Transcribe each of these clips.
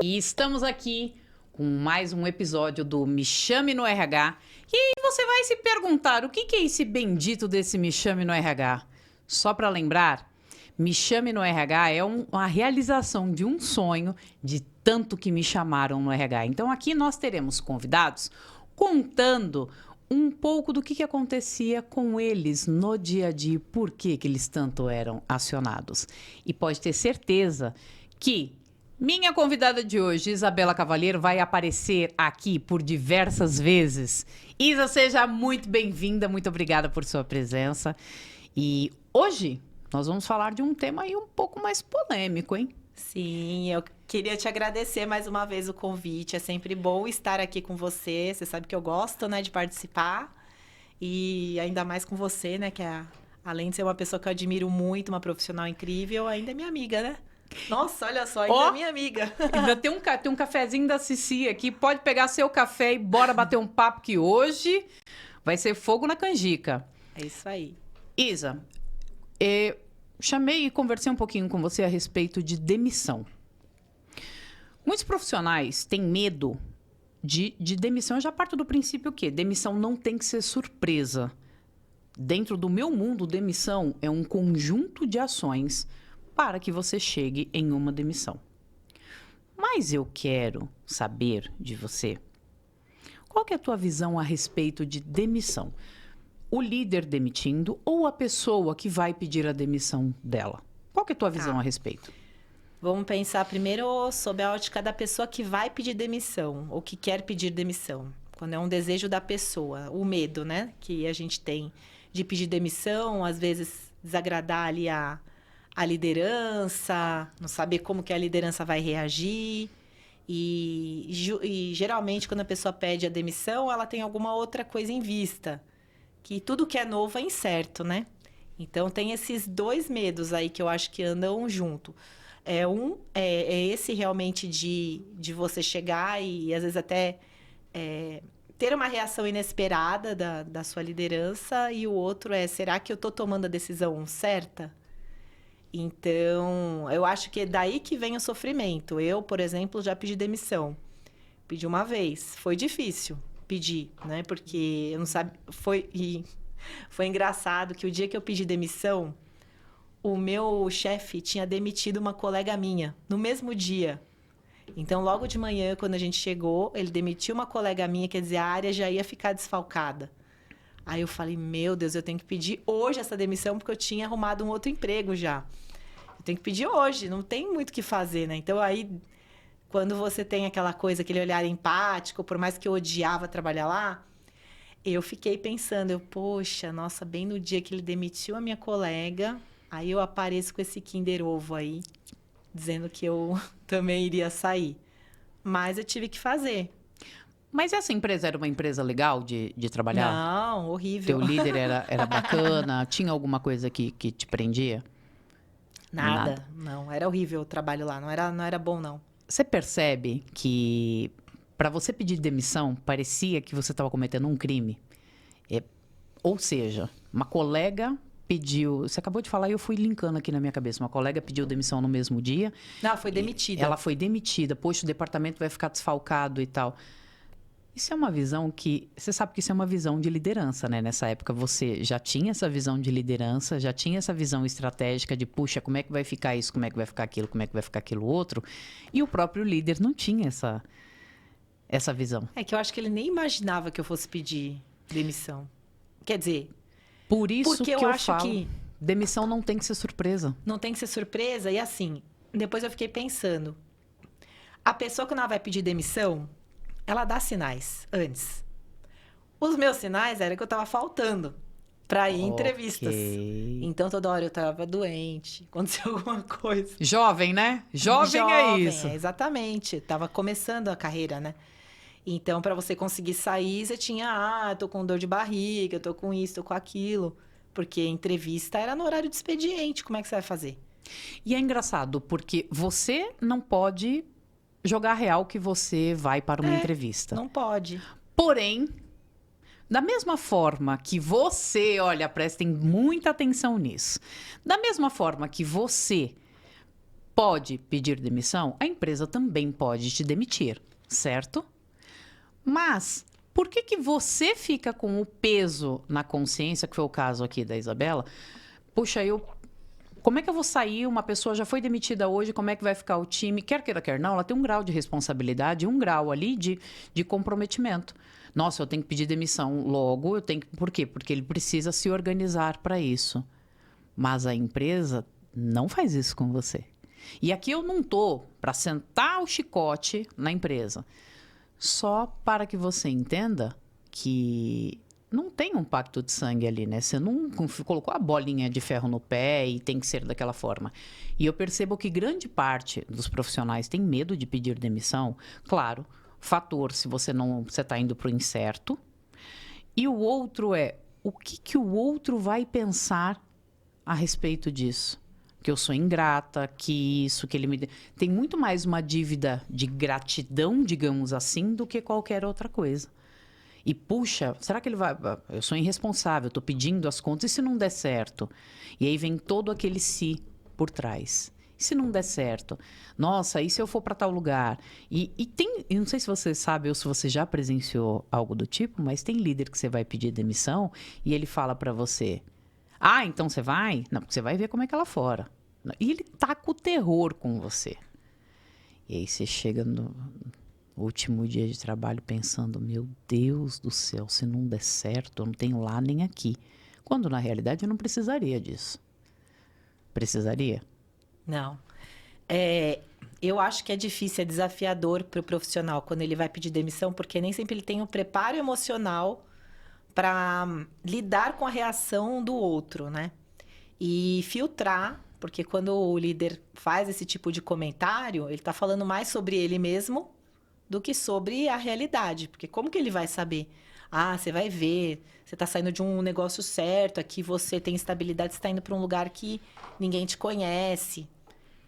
E estamos aqui com mais um episódio do Me Chame no RH. E aí você vai se perguntar, o que é esse bendito desse Me Chame no RH? Só para lembrar, Me Chame no RH é uma realização de um sonho de tanto que me chamaram no RH. Então aqui nós teremos convidados contando um pouco do que acontecia com eles no dia a dia, por que eles tanto eram acionados. E pode ter certeza que minha convidada de hoje, Isabela Cavalheiro, vai aparecer aqui por diversas vezes. Isa, seja muito bem-vinda, muito obrigada por sua presença. E hoje nós vamos falar de um tema aí um pouco mais polêmico, hein? Sim, eu queria te agradecer mais uma vez o convite. É sempre bom estar aqui com você. Você sabe que eu gosto, né, de participar. E ainda mais com você, né, que além de ser uma pessoa que eu admiro muito, uma profissional incrível, ainda é minha amiga, né? Nossa, olha só, ainda é minha amiga. Ainda tem um cafezinho da Cici aqui. Pode pegar seu café e bora bater um papo que hoje vai ser fogo na canjica. É isso aí. Isa, chamei e conversei um pouquinho com você a respeito de demissão. Muitos profissionais têm medo de demissão. Eu já parto do princípio que demissão não tem que ser surpresa. Dentro do meu mundo, demissão é um conjunto de ações para que você chegue em uma demissão. Mas eu quero saber de você, qual que é a tua visão a respeito de demissão? O líder demitindo ou a pessoa que vai pedir a demissão dela? Qual que é a tua visão a respeito? Vamos pensar primeiro sob a ótica da pessoa que vai pedir demissão ou que quer pedir demissão. Quando é um desejo da pessoa, o medo, né, que a gente tem de pedir demissão, às vezes desagradar ali a liderança, não saber como que a liderança vai reagir. E geralmente, quando a pessoa pede a demissão, ela tem alguma outra coisa em vista. Que tudo que é novo é incerto, né? Então, tem esses dois medos aí que eu acho que andam junto. É esse realmente de você chegar e, às vezes, até ter uma reação inesperada da sua liderança. E o outro será que eu estou tomando a decisão certa? Então, eu acho que é daí que vem o sofrimento. Eu, por exemplo, já pedi demissão. Pedi uma vez. Foi difícil pedir, né? Porque eu não sabia... Foi engraçado que o dia que eu pedi demissão, o meu chefe tinha demitido uma colega minha no mesmo dia. Então, logo de manhã, quando a gente chegou, ele demitiu uma colega minha, quer dizer, a área já ia ficar desfalcada. Aí eu falei, meu Deus, eu tenho que pedir hoje essa demissão, porque eu tinha arrumado um outro emprego já. Eu tenho que pedir hoje, não tem muito o que fazer, né? Então, aí, quando você tem aquela coisa, aquele olhar empático, por mais que eu odiava trabalhar lá, eu fiquei pensando, poxa, nossa, bem no dia que ele demitiu a minha colega, aí eu apareço com esse Kinder Ovo aí, dizendo que eu também iria sair. Mas eu tive que fazer. Mas essa empresa era uma empresa legal de trabalhar? Não, horrível. Teu líder era bacana? Tinha alguma coisa que te prendia? Nada. Não, era horrível o trabalho lá. Não era bom, não. Você percebe que para você pedir demissão, parecia que você estava cometendo um crime? Ou seja, uma colega pediu... Você acabou de falar e eu fui linkando aqui na minha cabeça. Uma colega pediu demissão no mesmo dia. Não, foi demitida. Ela foi demitida. Poxa, o departamento vai ficar desfalcado e tal. Isso é uma visão que... Você sabe que isso é uma visão de liderança, né? Nessa época você já tinha essa visão de liderança, já tinha essa visão estratégica de, puxa, como é que vai ficar isso, como é que vai ficar aquilo, como é que vai ficar aquilo outro. E o próprio líder não tinha essa visão. É que eu acho que ele nem imaginava que eu fosse pedir demissão. Quer dizer... Por isso porque que eu acho falo, que demissão não tem que ser surpresa. não tem que ser surpresa. E assim, depois eu fiquei pensando. A pessoa, quando ela vai pedir demissão, ela dá sinais antes. Os meus sinais eram que eu estava faltando para ir em entrevistas. Então, toda hora eu estava doente, aconteceu alguma coisa. Jovem, né? Jovem é isso. Exatamente. Estava começando a carreira, né? Então, para você conseguir sair, você tinha, tô com dor de barriga, tô com isso, tô com aquilo. Porque entrevista era no horário de expediente, como é que você vai fazer? E é engraçado, porque você não pode jogar real que você vai para uma entrevista. Não pode. Porém, da mesma forma que você, olha, prestem muita atenção nisso. Da mesma forma que você pode pedir demissão, a empresa também pode te demitir, certo? Mas por que que você fica com o peso na consciência, que foi o caso aqui da Isabela? Puxa, como é que eu vou sair? Uma pessoa já foi demitida hoje, como é que vai ficar o time? Quer queira, quer não, ela tem um grau de responsabilidade, um grau ali de comprometimento. Nossa, eu tenho que pedir demissão logo, eu tenho que... Por quê? Porque ele precisa se organizar para isso. Mas a empresa não faz isso com você. E aqui eu não tô para sentar o chicote na empresa. Só para que você entenda que não tem um pacto de sangue ali, né? Você não colocou a bolinha de ferro no pé e tem que ser daquela forma. E eu percebo que grande parte dos profissionais tem medo de pedir demissão. Claro, fator se você está indo para o incerto. E o outro é o que o outro vai pensar a respeito disso. Que eu sou ingrata, que isso, que ele me... Tem muito mais uma dívida de gratidão, digamos assim, do que qualquer outra coisa. E, puxa, será que ele vai... Eu sou irresponsável, estou pedindo as contas, e se não der certo? E aí vem todo aquele se por trás. E se não der certo? Nossa, e se eu for para tal lugar? E tem... Eu não sei se você sabe ou se você já presenciou algo do tipo, mas tem líder que você vai pedir demissão e ele fala para você... Ah, então você vai? Não, porque você vai ver como é que é lá fora. E ele taca o terror com você. E aí você chega no último dia de trabalho pensando, meu Deus do céu, se não der certo, eu não tenho lá nem aqui. Quando, na realidade, eu não precisaria disso. Precisaria? Não. Eu acho que é difícil, é desafiador para o profissional quando ele vai pedir demissão, porque nem sempre ele tem o preparo emocional para lidar com a reação do outro, né? E filtrar, porque quando o líder faz esse tipo de comentário, ele está falando mais sobre ele mesmo do que sobre a realidade. Porque como que ele vai saber? Ah, você vai ver, você está saindo de um negócio certo, aqui você tem estabilidade, você está indo para um lugar que ninguém te conhece.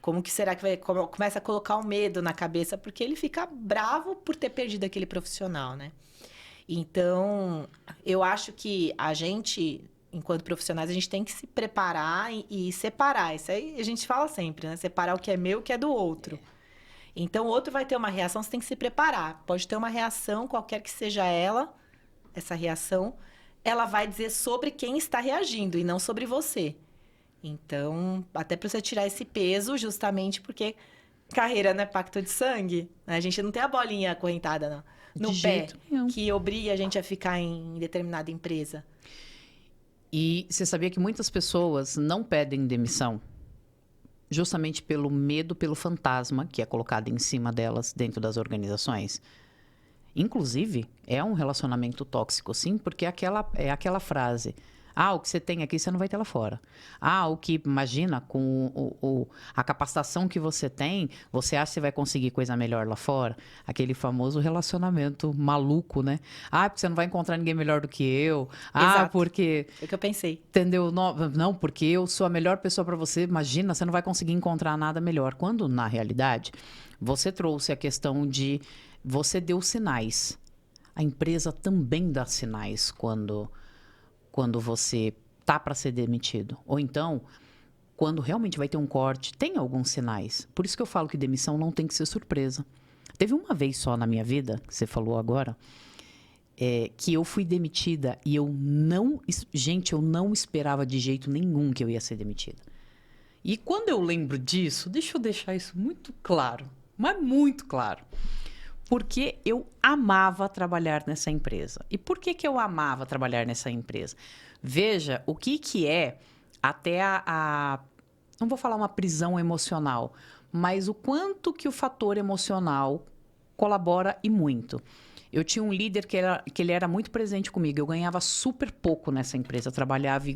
Como que será que vai... Começa a colocar o medo na cabeça, porque ele fica bravo por ter perdido aquele profissional, né? Então, eu acho que a gente, enquanto profissionais, a gente tem que se preparar e separar. Isso aí a gente fala sempre, né? Separar o que é meu e o que é do outro. Então, o outro vai ter uma reação, você tem que se preparar. Pode ter uma reação, qualquer que seja ela, essa reação, ela vai dizer sobre quem está reagindo e não sobre você. Então, até para você tirar esse peso, justamente porque carreira não é pacto de sangue, né? A gente não tem a bolinha acorrentada no pé que obriga a gente a ficar em determinada empresa. E você sabia que muitas pessoas não pedem demissão justamente pelo medo, pelo fantasma que é colocado em cima delas dentro das organizações? Inclusive, é um relacionamento tóxico, sim, porque é aquela frase... Ah, o que você tem aqui, você não vai ter lá fora. Ah, o que, imagina, com a capacitação que você tem, você acha que você vai conseguir coisa melhor lá fora? Aquele famoso relacionamento maluco, né? Ah, porque você não vai encontrar ninguém melhor do que eu. Ah, Exato. porque... É o que eu pensei. Entendeu? Não, porque eu sou a melhor pessoa para você. Imagina, você não vai conseguir encontrar nada melhor. Quando, na realidade, você trouxe a questão de... Você deu sinais. A empresa também dá sinais quando você tá para ser demitido. Ou então, quando realmente vai ter um corte, tem alguns sinais. Por isso que eu falo que demissão não tem que ser surpresa. Teve uma vez só na minha vida, que você falou agora, que eu fui demitida e eu não esperava de jeito nenhum que eu ia ser demitida. E quando eu lembro disso, deixa eu deixar isso muito claro, mas muito claro. Porque eu amava trabalhar nessa empresa. E por que eu amava trabalhar nessa empresa? Veja o que é até não vou falar uma prisão emocional, mas o quanto que o fator emocional colabora e muito. Eu tinha um líder que ele era muito presente comigo. Eu ganhava super pouco nessa empresa. Eu trabalhava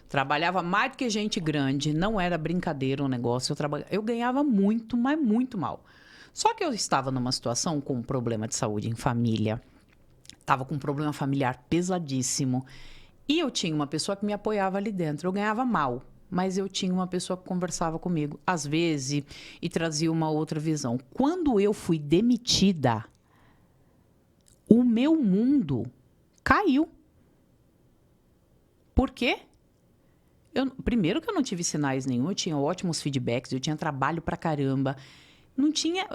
trabalhava mais do que gente grande. Não era brincadeira o negócio. Eu ganhava muito, mas muito mal. Só que eu estava numa situação com um problema de saúde em família, estava com um problema familiar pesadíssimo, e eu tinha uma pessoa que me apoiava ali dentro. Eu ganhava mal, mas eu tinha uma pessoa que conversava comigo, às vezes, e trazia uma outra visão. Quando eu fui demitida, o meu mundo caiu. Por quê? Primeiro que eu não tive sinais nenhum, eu tinha ótimos feedbacks, eu tinha trabalho pra caramba. Não tinha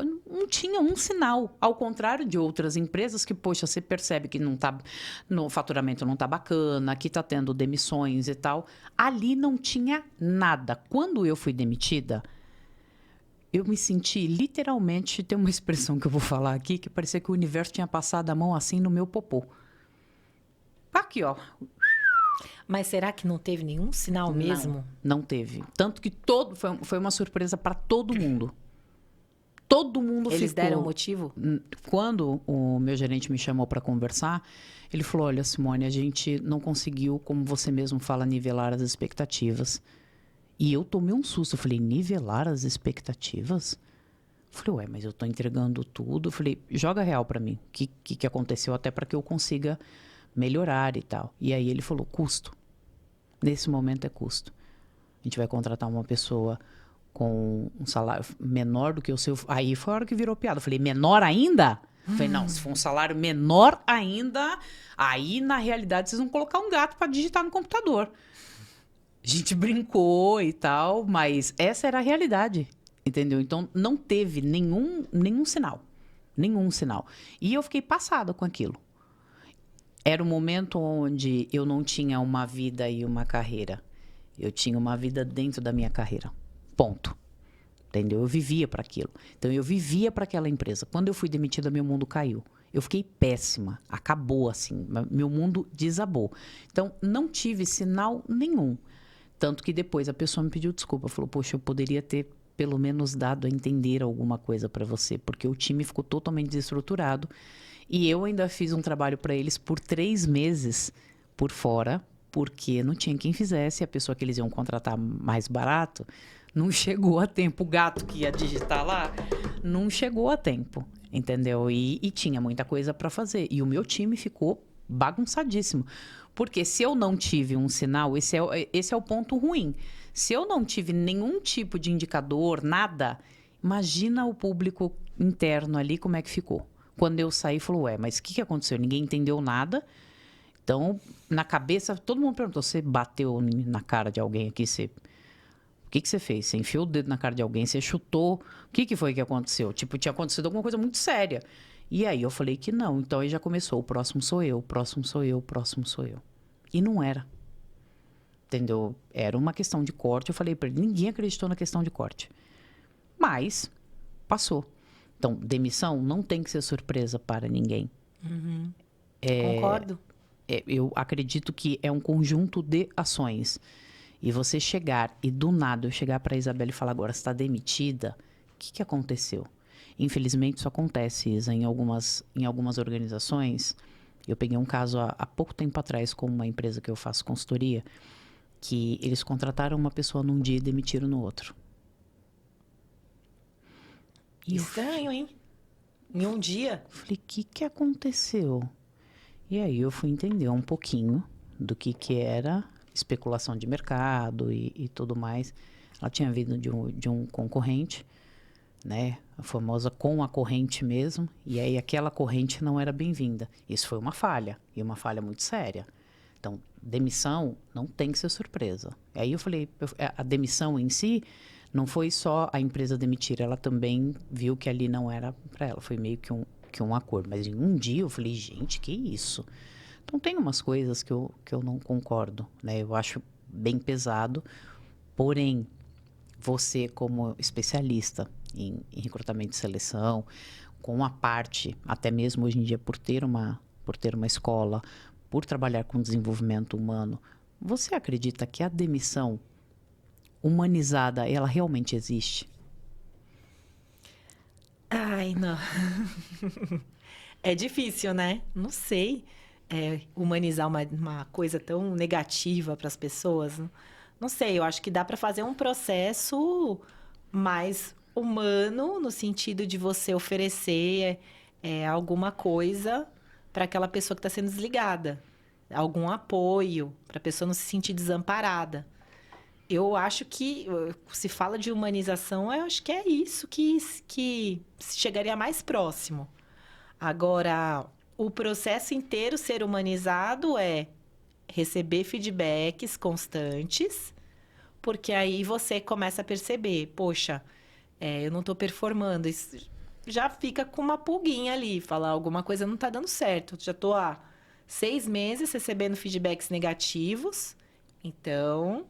um sinal. Ao contrário de outras empresas que, poxa, você percebe que no faturamento não tá bacana, que tá tendo demissões e tal. Ali não tinha nada. Quando eu fui demitida, eu me senti literalmente, tem uma expressão que eu vou falar aqui, que parecia que o universo tinha passado a mão assim no meu popô. Aqui, ó. Mas será que não teve nenhum sinal mesmo? Não teve. Tanto que foi uma surpresa para todo mundo. Todo mundo ficou... Eles deram motivo? Quando o meu gerente me chamou para conversar, ele falou, olha, Simone, a gente não conseguiu, como você mesmo fala, nivelar as expectativas. E eu tomei um susto. Eu falei, nivelar as expectativas? Eu falei, ué, mas eu tô entregando tudo. Eu falei, joga real para mim. O que aconteceu até para que eu consiga melhorar e tal. E aí ele falou, custo. Nesse momento é custo. A gente vai contratar uma pessoa com um salário menor do que o seu... Aí foi a hora que virou piada. Eu falei, menor ainda? Eu falei, não, se for um salário menor ainda, aí, na realidade, vocês vão colocar um gato para digitar no computador. A gente brincou e tal, mas essa era a realidade, entendeu? Então, não teve nenhum sinal. Nenhum sinal. E eu fiquei passada com aquilo. Era um momento onde eu não tinha uma vida e uma carreira. Eu tinha uma vida dentro da minha carreira. Ponto. Entendeu? Eu vivia para aquilo. Então, eu vivia para aquela empresa. Quando eu fui demitida, meu mundo caiu. Eu fiquei péssima. Acabou, assim. Meu mundo desabou. Então, não tive sinal nenhum. Tanto que depois a pessoa me pediu desculpa. Falou, poxa, eu poderia ter pelo menos dado a entender alguma coisa para você. Porque o time ficou totalmente desestruturado. E eu ainda fiz um trabalho para eles por 3 meses por fora. Porque não tinha quem fizesse. A pessoa que eles iam contratar mais barato... não chegou a tempo. O gato que ia digitar lá não chegou a tempo, entendeu? E tinha muita coisa para fazer. E o meu time ficou bagunçadíssimo. Porque se eu não tive um sinal, esse é o ponto ruim. Se eu não tive nenhum tipo de indicador, nada, imagina o público interno ali como é que ficou. Quando eu saí, falou, ué, mas o que aconteceu? Ninguém entendeu nada. Então, na cabeça, todo mundo perguntou, você bateu na cara de alguém aqui? O que você fez? Você enfiou o dedo na cara de alguém? Você chutou? O que foi que aconteceu? Tipo, tinha acontecido alguma coisa muito séria. E aí eu falei que não. Então aí já começou. O próximo sou eu, o próximo sou eu, o próximo sou eu. E não era. Entendeu? Era uma questão de corte. Eu falei para ele, ninguém acreditou na questão de corte. Mas passou. Então, demissão não tem que ser surpresa para ninguém. Uhum. Concordo. Eu acredito que é um conjunto de ações. E você chegar e do nada eu chegar para a Isabela e falar agora, você está demitida? O que aconteceu? Infelizmente isso acontece, Isa, em algumas organizações. Eu peguei um caso há pouco tempo atrás com uma empresa que eu faço consultoria, que eles contrataram uma pessoa num dia e demitiram no outro. E estranho, hein? Em um dia. Eu falei, o que aconteceu? E aí eu fui entender um pouquinho do que era especulação de mercado e tudo mais. Ela tinha vindo de um concorrente, né? A famosa com a corrente mesmo. E aí aquela corrente não era bem-vinda. Isso foi uma falha. E uma falha muito séria. Então, demissão não tem que ser surpresa. E aí eu falei, a demissão em si não foi só a empresa demitir. Ela também viu que ali não era para ela. Foi meio que um acordo. Mas em um dia eu falei, gente, que isso? Então, tem umas coisas que eu não concordo, né? Eu acho bem pesado. Porém, você como especialista em recrutamento e seleção, com a parte, até mesmo hoje em dia, por ter uma escola, por trabalhar com desenvolvimento humano, você acredita que a demissão humanizada, ela realmente existe? Ai, não. É difícil, né? Não sei. Humanizar uma coisa tão negativa para as pessoas. Não sei, eu acho que dá para fazer um processo mais humano, no sentido de você oferecer alguma coisa para aquela pessoa que está sendo desligada. Algum apoio, para a pessoa não se sentir desamparada. Eu acho que, se fala de humanização, eu acho que é isso que chegaria mais próximo. Agora, o processo inteiro ser humanizado é receber feedbacks constantes, porque aí você começa a perceber, poxa, eu não estou performando. Isso já fica com uma pulguinha ali, falar alguma coisa não está dando certo. Já estou há 6 meses recebendo feedbacks negativos, então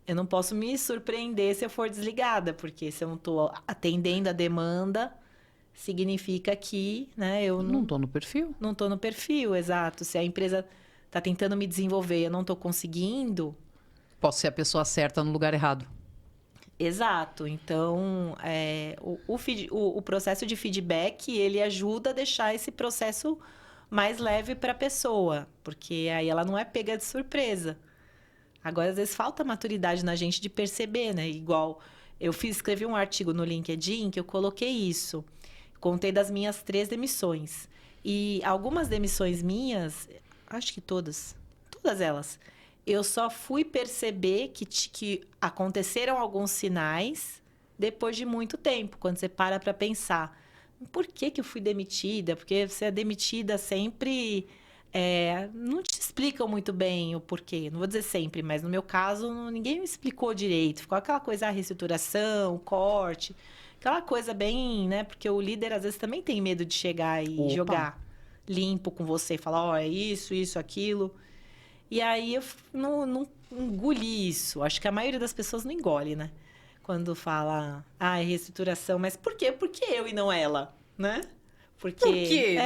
eu não posso me surpreender se eu for desligada, porque se eu não estou atendendo a demanda, significa que, né, eu Não tô no perfil. não estou no perfil, exato. Se a empresa está tentando me desenvolver e eu não estou conseguindo, Posso ser a pessoa certa no lugar errado. exato. Então, o processo de feedback, ele ajuda a deixar esse processo mais leve para a pessoa, porque aí ela não é pega de surpresa. Agora, às vezes, falta maturidade na gente de perceber, né? Igual, escrevi um artigo no LinkedIn que eu coloquei isso. Contei das minhas 3 demissões. E algumas demissões minhas, acho que todas elas, eu só fui perceber que aconteceram alguns sinais depois de muito tempo, quando você para pensar. Por que eu fui demitida? Porque você é demitida sempre... não te explicam muito bem o porquê. Não vou dizer sempre, mas no meu caso, ninguém me explicou direito. Ficou aquela coisa, a reestruturação, corte... Aquela coisa bem, né? Porque o líder, às vezes, também tem medo de chegar e Opa. jogar limpo com você. Falar, é isso, aquilo. E aí, eu não engoli isso. Acho que a maioria das pessoas não engole, né? Quando fala, é reestruturação. Mas por quê? Por que eu e não ela? Né? Porque... Por quê?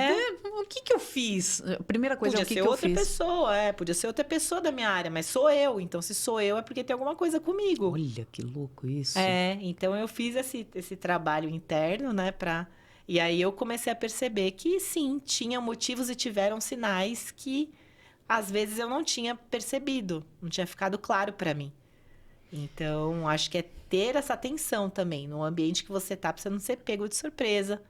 O que eu fiz? A primeira coisa é o que eu fiz. Podia ser outra pessoa, podia ser outra pessoa da minha área, mas sou eu. Então, se sou eu, é porque tem alguma coisa comigo. Olha, que louco isso. Então eu fiz esse trabalho interno, né, E aí eu comecei a perceber que sim, tinha motivos e tiveram sinais que às vezes eu não tinha percebido, não tinha ficado claro para mim. Então, acho que é ter essa atenção também no ambiente que você tá, pra você não ser pego de surpresa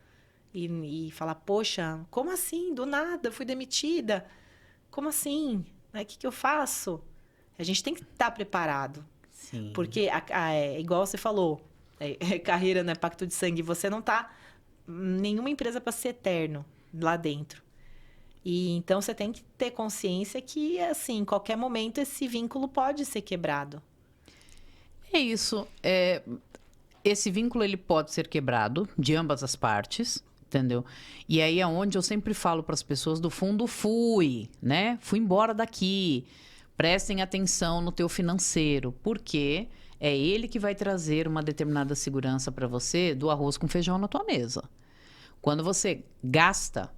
e falar, poxa, como assim? Do nada, eu fui demitida. Como assim? O que eu faço? A gente tem que estar preparado. Sim. Porque, igual você falou, carreira, né? Pacto de sangue. Você não tá nenhuma empresa para ser eterno lá dentro. E então você tem que ter consciência que, assim, em qualquer momento esse vínculo pode ser quebrado. É isso. Esse vínculo ele pode ser quebrado de ambas as partes, entendeu? E aí é onde eu sempre falo para as pessoas do fundo, fui embora daqui. Prestem atenção no teu financeiro, porque é ele que vai trazer uma determinada segurança para você do arroz com feijão na tua mesa. Quando você gasta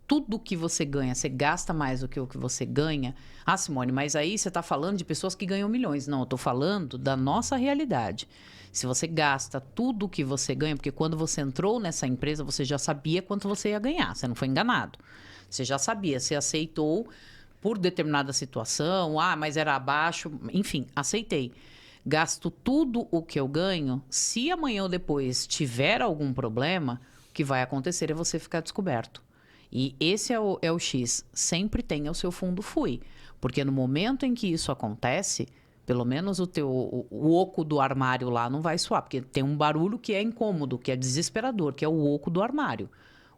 tudo que você ganha, você gasta mais do que o que você ganha. Ah, Simone, mas aí você está falando de pessoas que ganham milhões. Não, eu estou falando da nossa realidade. Se você gasta tudo o que você ganha, porque quando você entrou nessa empresa, você já sabia quanto você ia ganhar, você não foi enganado. Você já sabia, você aceitou por determinada situação, mas era abaixo, enfim, aceitei. Gasto tudo o que eu ganho, se amanhã ou depois tiver algum problema, o que vai acontecer é você ficar descoberto. E esse é o X, sempre tenha o seu fundo fui. Porque no momento em que isso acontece, pelo menos o oco do armário lá não vai soar, porque tem um barulho que é incômodo, que é desesperador, que é o oco do armário.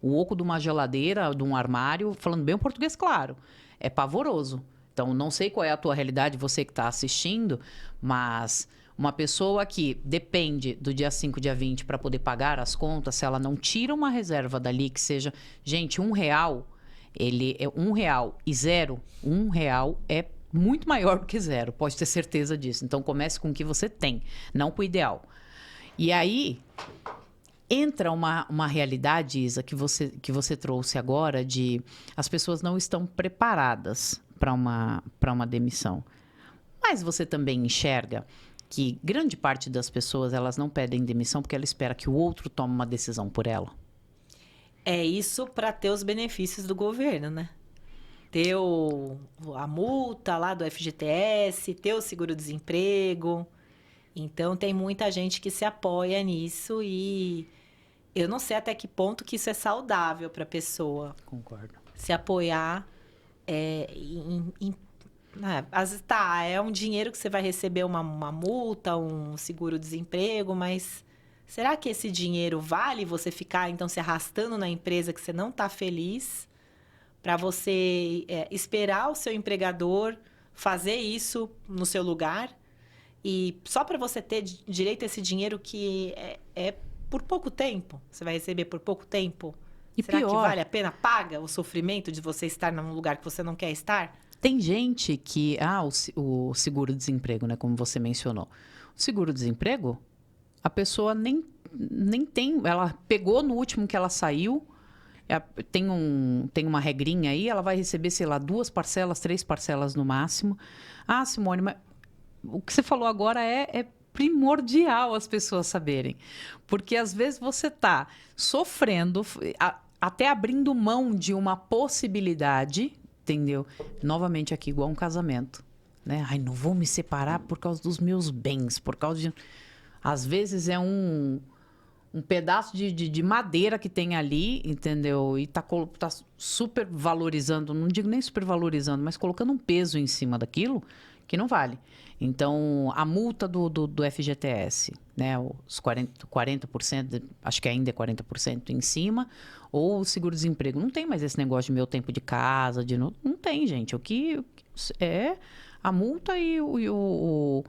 O oco de uma geladeira, de um armário, falando bem o português claro, é pavoroso. Então, não sei qual é a tua realidade, você que está assistindo, mas uma pessoa que depende do dia 5, dia 20 para poder pagar as contas, se ela não tira uma reserva dali, que seja, gente, R$1, ele é R$1 e zero, R$1 é muito maior do que zero, pode ter certeza disso. Então, comece com o que você tem, não com o ideal. E aí entra uma realidade, Isa, que você trouxe agora, de as pessoas não estão preparadas para uma demissão. Mas você também enxerga que grande parte das pessoas, elas não pedem demissão porque ela espera que o outro tome uma decisão por ela. É isso para ter os benefícios do governo, né? Ter a multa lá do FGTS, ter o seguro-desemprego. Então, tem muita gente que se apoia nisso e eu não sei até que ponto que isso é saudável para a pessoa. Concordo. Se apoiar às vezes é um dinheiro que você vai receber uma multa, um seguro-desemprego, mas será que esse dinheiro vale você ficar, então, se arrastando na empresa que você não está feliz para você esperar o seu empregador fazer isso no seu lugar? E só para você ter direito a esse dinheiro que é por pouco tempo, você vai receber por pouco tempo. E Será que pior, vale a pena? Paga o sofrimento de você estar num lugar que você não quer estar? tem gente que... o seguro-desemprego, né? Como você mencionou. O seguro-desemprego, a pessoa nem tem... Ela pegou no último que ela saiu, tem uma regrinha aí, ela vai receber, sei lá, 2 parcelas, 3 parcelas no máximo. Ah, Simone, mas o que você falou agora é primordial as pessoas saberem. Porque às vezes você está sofrendo, até abrindo mão de uma possibilidade, entendeu? Novamente aqui, igual um casamento. Né? Ai, não vou me separar por causa dos meus bens, por causa de... Às vezes é um pedaço de madeira que tem ali, entendeu? E tá super valorizando, não digo nem super valorizando, mas colocando um peso em cima daquilo que não vale. Então, a multa do FGTS, né? Os 40%, acho que ainda é 40% em cima, ou o seguro-desemprego. Não tem mais esse negócio de meu tempo de casa, não tem, gente. O que é a multa e o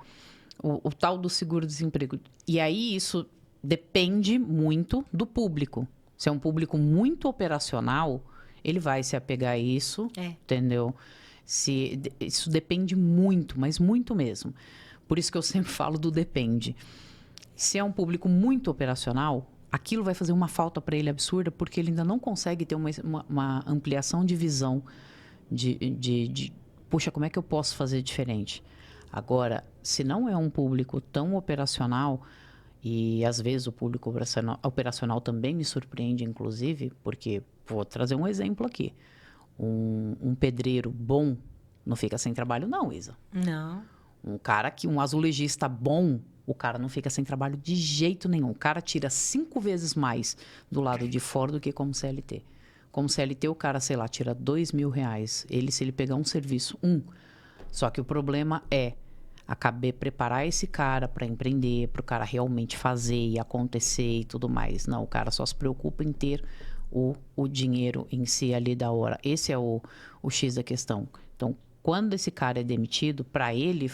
tal do seguro-desemprego. E aí, isso depende muito do público. Se é um público muito operacional, ele vai se apegar a isso, entendeu? Isso depende muito, mas muito mesmo. Por isso que eu sempre falo do depende. Se é um público muito operacional, aquilo vai fazer uma falta para ele absurda, porque ele ainda não consegue ter uma ampliação de visão puxa, como é que eu posso fazer diferente? Agora, se não é um público tão operacional, e às vezes o público operacional também me surpreende, inclusive, porque, vou trazer um exemplo aqui. Um pedreiro bom não fica sem trabalho, não, Isa. Não. Um azulejista bom, o cara não fica sem trabalho de jeito nenhum. O cara tira 5 vezes mais do lado de fora do que como CLT. Como CLT, o cara, sei lá, tira R$2.000. Se ele pegar um serviço, Só que o problema é preparar esse cara para empreender, para o cara realmente fazer e acontecer e tudo mais. Não, o cara só se preocupa em ter o dinheiro em si ali da hora. Esse é o X da questão. Então, quando esse cara é demitido, para ele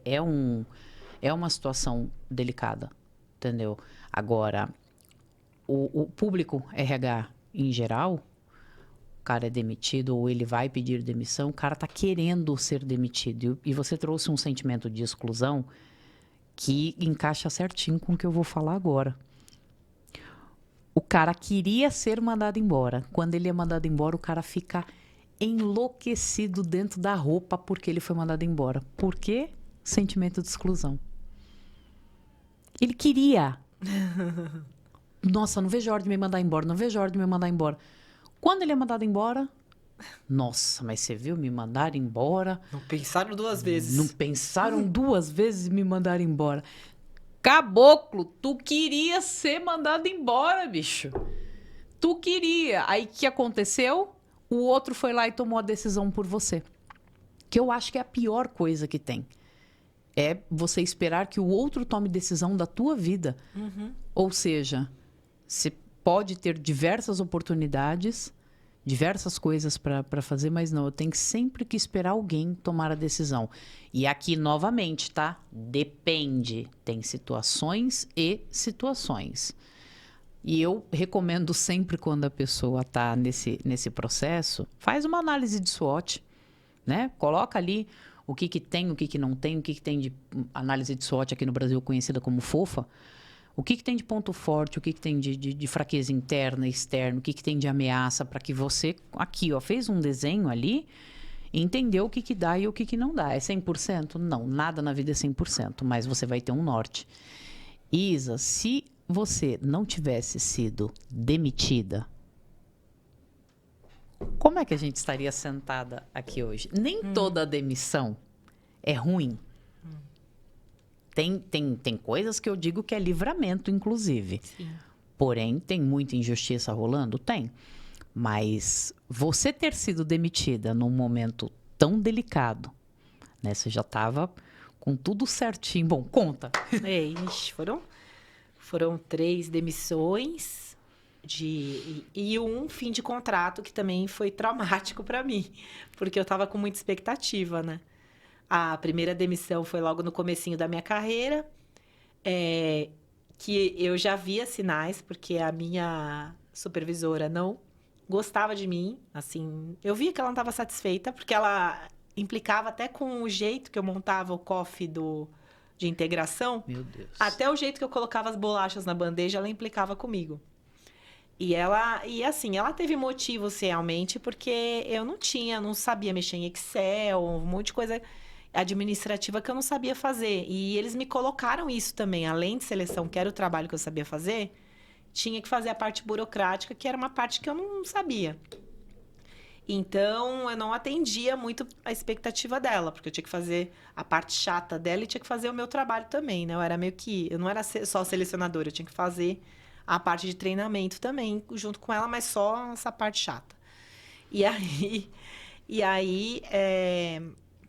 é uma situação delicada, entendeu? Agora, o público RH em geral, o cara é demitido ou ele vai pedir demissão, o cara tá querendo ser demitido. E você trouxe um sentimento de exclusão que encaixa certinho com o que eu vou falar agora. O cara queria ser mandado embora. Quando ele é mandado embora, o cara fica enlouquecido dentro da roupa porque ele foi mandado embora. Por quê? Sentimento de exclusão. Ele queria. Nossa, não vejo a hora de me mandar embora, não vejo a hora de me mandar embora. Quando ele é mandado embora, nossa, mas você viu me mandar embora? Não pensaram 2 vezes. Não pensaram 2 vezes em me mandar embora. Caboclo, tu queria ser mandado embora, bicho. Tu queria. Aí o que aconteceu? O outro foi lá e tomou a decisão por você. Que eu acho que é a pior coisa que tem. É você esperar que o outro tome decisão da tua vida. Uhum. Ou seja, você pode ter diversas oportunidades, diversas coisas para fazer, mas não, eu tenho sempre que esperar alguém tomar a decisão. E aqui, novamente, tá? Depende. Tem situações e situações. E eu recomendo sempre, quando a pessoa está nesse processo, faz uma análise de SWOT, né? Coloca ali o que tem, o que não tem, o que tem de análise de SWOT aqui no Brasil conhecida como FOFA. O que tem de ponto forte, o que tem de fraqueza interna, externa, o que tem de ameaça, para que você, aqui, ó, fez um desenho ali e entendeu o que dá e o que não dá. É 100%? Não, nada na vida é 100%, mas você vai ter um norte. Isa, se você não tivesse sido demitida, como é que a gente estaria sentada aqui hoje? Nem toda demissão é ruim. Tem coisas que eu digo que é livramento, inclusive. Sim. Porém, tem muita injustiça rolando? Tem. Mas você ter sido demitida num momento tão delicado, né? Você já estava com tudo certinho. Bom, conta. Foram 3 demissões e um fim de contrato que também foi traumático para mim, porque eu estava com muita expectativa, né? A primeira demissão foi logo no comecinho da minha carreira, que eu já via sinais, porque a minha supervisora não gostava de mim, assim, eu via que ela não estava satisfeita, porque ela implicava até com o jeito que eu montava o coffee de integração, Meu Deus. até o jeito que eu colocava as bolachas na bandeja, ela implicava comigo. E assim, ela teve motivos realmente, porque eu não sabia mexer em Excel, um monte de coisa administrativa que eu não sabia fazer. E eles me colocaram isso também, além de seleção, que era o trabalho que eu sabia fazer, tinha que fazer a parte burocrática, que era uma parte que eu não sabia. Então, eu não atendia muito a expectativa dela, porque eu tinha que fazer a parte chata dela e tinha que fazer o meu trabalho também, né? Eu não era só selecionadora, eu tinha que fazer a parte de treinamento também, junto com ela, mas só essa parte chata. E aí,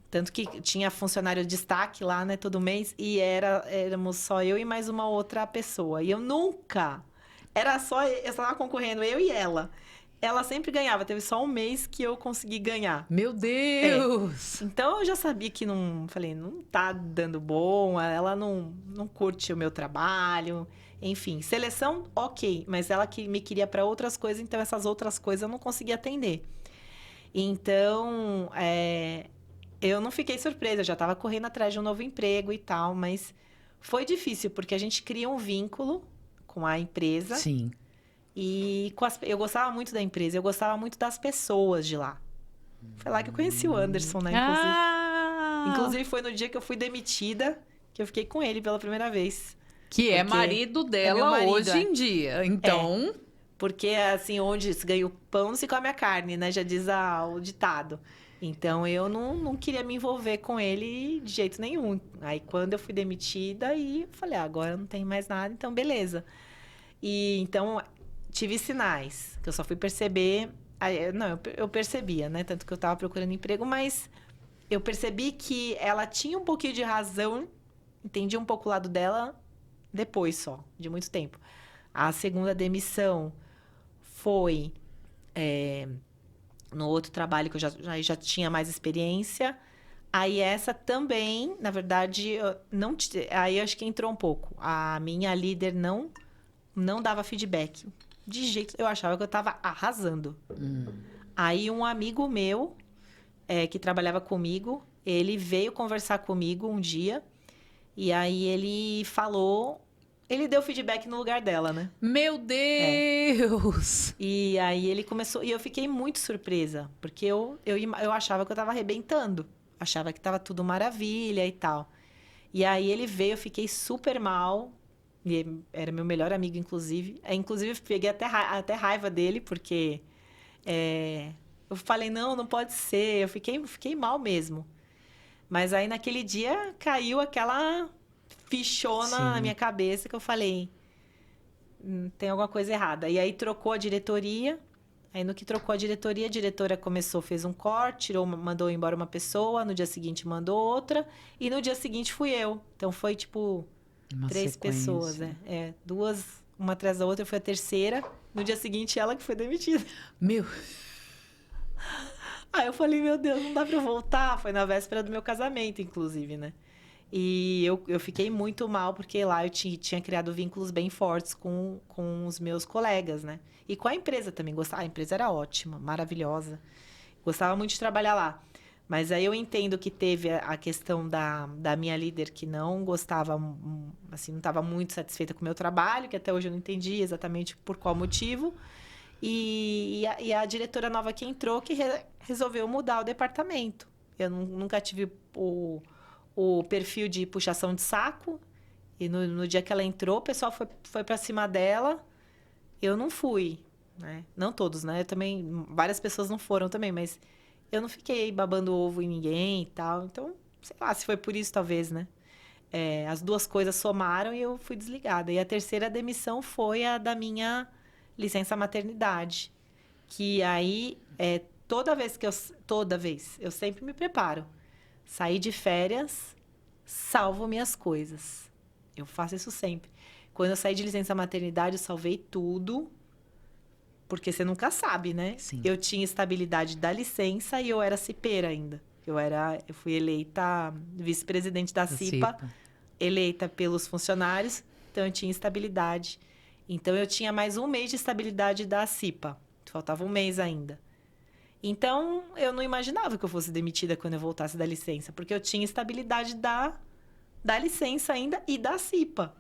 tanto que tinha funcionário de destaque lá, né, todo mês, e éramos só eu e mais uma outra pessoa. E eu nunca, eu estava concorrendo, eu e ela. Ela sempre ganhava, teve só um mês que eu consegui ganhar. Meu Deus! Então eu já sabia que falei, não tá dando bom, ela não curte o meu trabalho. Enfim, seleção, ok, mas ela que me queria para outras coisas, então essas outras coisas eu não conseguia atender. Então, eu não fiquei surpresa, eu já estava correndo atrás de um novo emprego e tal, mas foi difícil, porque a gente cria um vínculo com a empresa. Sim. E eu gostava muito da empresa, eu gostava muito das pessoas de lá. Foi lá que eu conheci o Anderson, né? Inclusive foi no dia que eu fui demitida que eu fiquei com ele pela primeira vez. Que é marido dela meu marido, hoje em dia. Então. Porque, assim, onde se ganha o pão, não se come a carne, né? Já diz o ditado. Então, eu não queria me envolver com ele de jeito nenhum. Aí, quando eu fui demitida, aí eu falei, agora não tem mais nada, então beleza. E, então, tive sinais, que eu só fui perceber... Não, eu percebia, né? Tanto que eu estava procurando emprego, mas eu percebi que ela tinha um pouquinho de razão, entendi um pouco o lado dela depois só, de muito tempo. A segunda demissão foi no outro trabalho que eu já tinha mais experiência. Aí essa também, na verdade, aí acho que entrou um pouco. A minha líder não dava feedback. De jeito, eu achava que eu estava arrasando. Aí um amigo meu, que trabalhava comigo, ele veio conversar comigo um dia. E aí ele deu feedback no lugar dela, né? Meu Deus! E aí ele começou... E eu fiquei muito surpresa, porque eu achava que eu estava arrebentando. Achava que estava tudo maravilha e tal. E aí ele veio, eu fiquei super mal. E era meu melhor amigo, inclusive. Inclusive, peguei até raiva dele, porque... eu falei, não pode ser. Eu fiquei mal mesmo. Mas aí, naquele dia, caiu aquela fichona na minha cabeça que eu falei, tem alguma coisa errada. E aí, trocou a diretoria. Aí, no que trocou a diretora fez um corte, mandou embora uma pessoa. No dia seguinte, mandou outra. E no dia seguinte, fui eu. Então, foi, tipo, Uma 3 sequência. pessoas, né? Duas, uma atrás da outra. Eu fui a terceira. No dia seguinte, ela que foi demitida. Meu... Aí eu falei, meu Deus, não dá pra eu voltar. Foi na véspera do meu casamento, inclusive, né? E eu fiquei muito mal, porque lá eu tinha criado vínculos bem fortes com os meus colegas, né? E com a empresa também. A empresa era ótima, maravilhosa. Gostava muito de trabalhar lá. Mas aí eu entendo que teve a questão da minha líder, que não gostava, assim, não estava muito satisfeita com o meu trabalho, que até hoje eu não entendi exatamente por qual motivo. E a diretora nova que entrou, que resolveu mudar o departamento. Eu nunca tive o perfil de puxação de saco. E no dia que ela entrou, o pessoal foi para cima dela. Eu não fui, né? Não todos, né? Eu também, várias pessoas não foram também, mas eu não fiquei babando ovo em ninguém e tal. Então, sei lá, se foi por isso, talvez, né? As duas coisas somaram e eu fui desligada. E a terceira demissão foi a da minha licença maternidade. Que aí, toda vez, eu sempre me preparo. Sair de férias, salvo minhas coisas. Eu faço isso sempre. Quando eu saí de licença maternidade, eu salvei tudo, porque você nunca sabe, né? Sim. Eu tinha estabilidade da licença e eu era cipeira ainda. Eu fui eleita vice-presidente da CIPA, eleita pelos funcionários, então eu tinha estabilidade. Então, eu tinha mais um mês de estabilidade da CIPA. Faltava um mês ainda. Então, eu não imaginava que eu fosse demitida quando eu voltasse da licença, porque eu tinha estabilidade da licença ainda e da CIPA.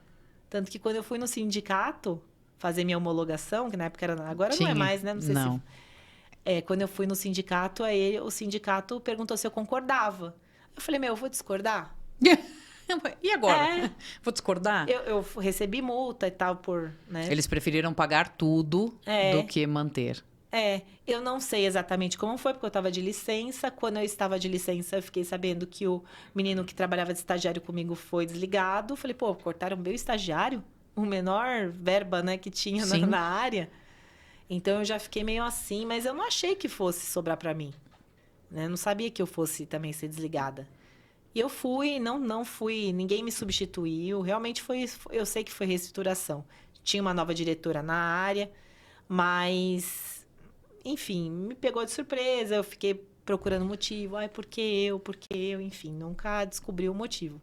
Tanto que quando eu fui no sindicato fazer minha homologação, que na época era... Agora não é mais, né? Não sei se... quando eu fui no sindicato, aí o sindicato perguntou se eu concordava. Eu falei, eu vou discordar? E agora? Vou discordar? Eu recebi multa e tal por... né? Eles preferiram pagar tudo do que manter. Eu não sei exatamente como foi, porque eu estava de licença. Quando eu estava de licença, eu fiquei sabendo que o menino que trabalhava de estagiário comigo foi desligado. Falei, cortaram meu estagiário? O menor verba, né, que tinha na área. Então, eu já fiquei meio assim, mas eu não achei que fosse sobrar para mim. Né? Eu não sabia que eu fosse também ser desligada. E eu fui, não fui, ninguém me substituiu. Realmente eu sei que foi reestruturação. Tinha uma nova diretora na área, mas... Enfim, me pegou de surpresa, eu fiquei procurando motivo. Por que eu? Enfim, nunca descobri o motivo.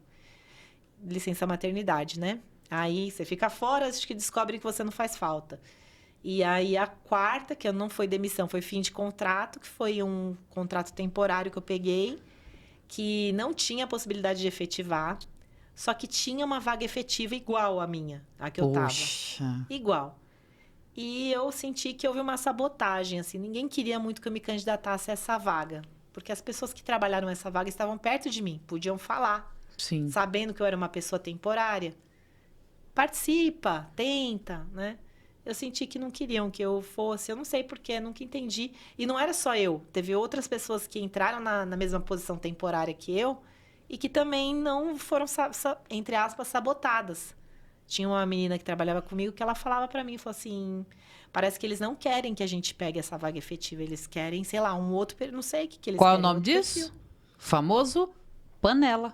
Licença maternidade, né? Aí você fica fora, acho que descobre que você não faz falta. E aí a quarta, que não foi demissão, foi fim de contrato, que foi um contrato temporário que eu peguei, que não tinha possibilidade de efetivar, só que tinha uma vaga efetiva igual à minha, a que eu tava. Igual. E eu senti que houve uma sabotagem, assim. Ninguém queria muito que eu me candidatasse a essa vaga. Porque as pessoas que trabalharam nessa vaga estavam perto de mim. Podiam falar. Sim. Sabendo que eu era uma pessoa temporária. Participa, tenta, né? Eu senti que não queriam que eu fosse. Eu não sei porquê, nunca entendi. E não era só eu. Teve outras pessoas que entraram na mesma posição temporária que eu. E que também não foram, entre aspas, sabotadas. Tinha uma menina que trabalhava comigo que ela falava para mim, falou assim, parece que eles não querem que a gente pegue essa vaga efetiva, eles querem, sei lá, um outro, não sei o que eles Qual querem. Qual é o nome disso? Perfil. Famoso panela.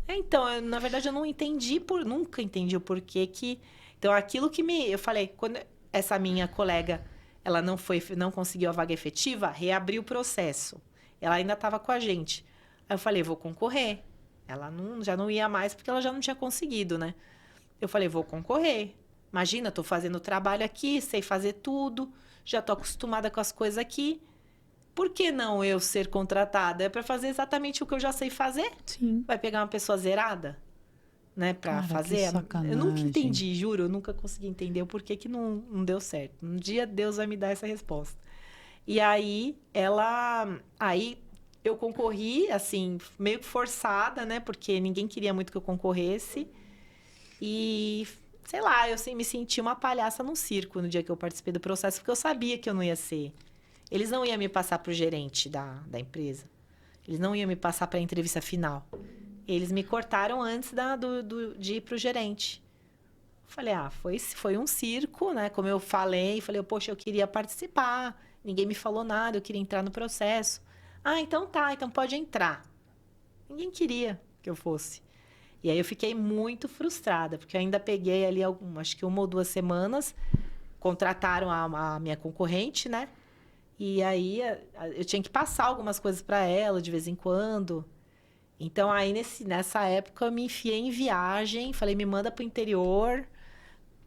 Então, na verdade, eu não entendi, nunca entendi o porquê que... Então, aquilo que eu falei, quando essa minha colega, ela não conseguiu a vaga efetiva, reabriu o processo. Ela ainda estava com a gente. Aí eu falei, vou concorrer. Ela já não ia mais, porque ela já não tinha conseguido, né? Eu falei, vou concorrer. Imagina, estou fazendo o trabalho aqui, sei fazer tudo, já estou acostumada com as coisas aqui. Por que não eu ser contratada? É para fazer exatamente o que eu já sei fazer? Sim. Vai pegar uma pessoa zerada, né, para fazer? Que sacanagem. Eu nunca entendi, juro, eu nunca consegui entender o porquê que não deu certo. Um dia Deus vai me dar essa resposta. E aí, eu concorri, assim, meio que forçada, né, porque ninguém queria muito que eu concorresse. E, sei lá, eu me senti uma palhaça num circo no dia que eu participei do processo, porque eu sabia que eu não ia ser. Eles não iam me passar para o gerente da empresa. Eles não iam me passar para a entrevista final. Eles me cortaram antes de ir para o gerente. Falei, foi um circo, né? Como eu falei, poxa, eu queria participar. Ninguém me falou nada, eu queria entrar no processo. Então tá, então pode entrar. Ninguém queria que eu fosse. E aí eu fiquei muito frustrada, porque eu ainda peguei ali, acho que 1 ou 2 semanas, contrataram a minha concorrente, né? E aí eu tinha que passar algumas coisas para ela de vez em quando. Então aí nessa época eu me enfiei em viagem, falei, me manda para o interior.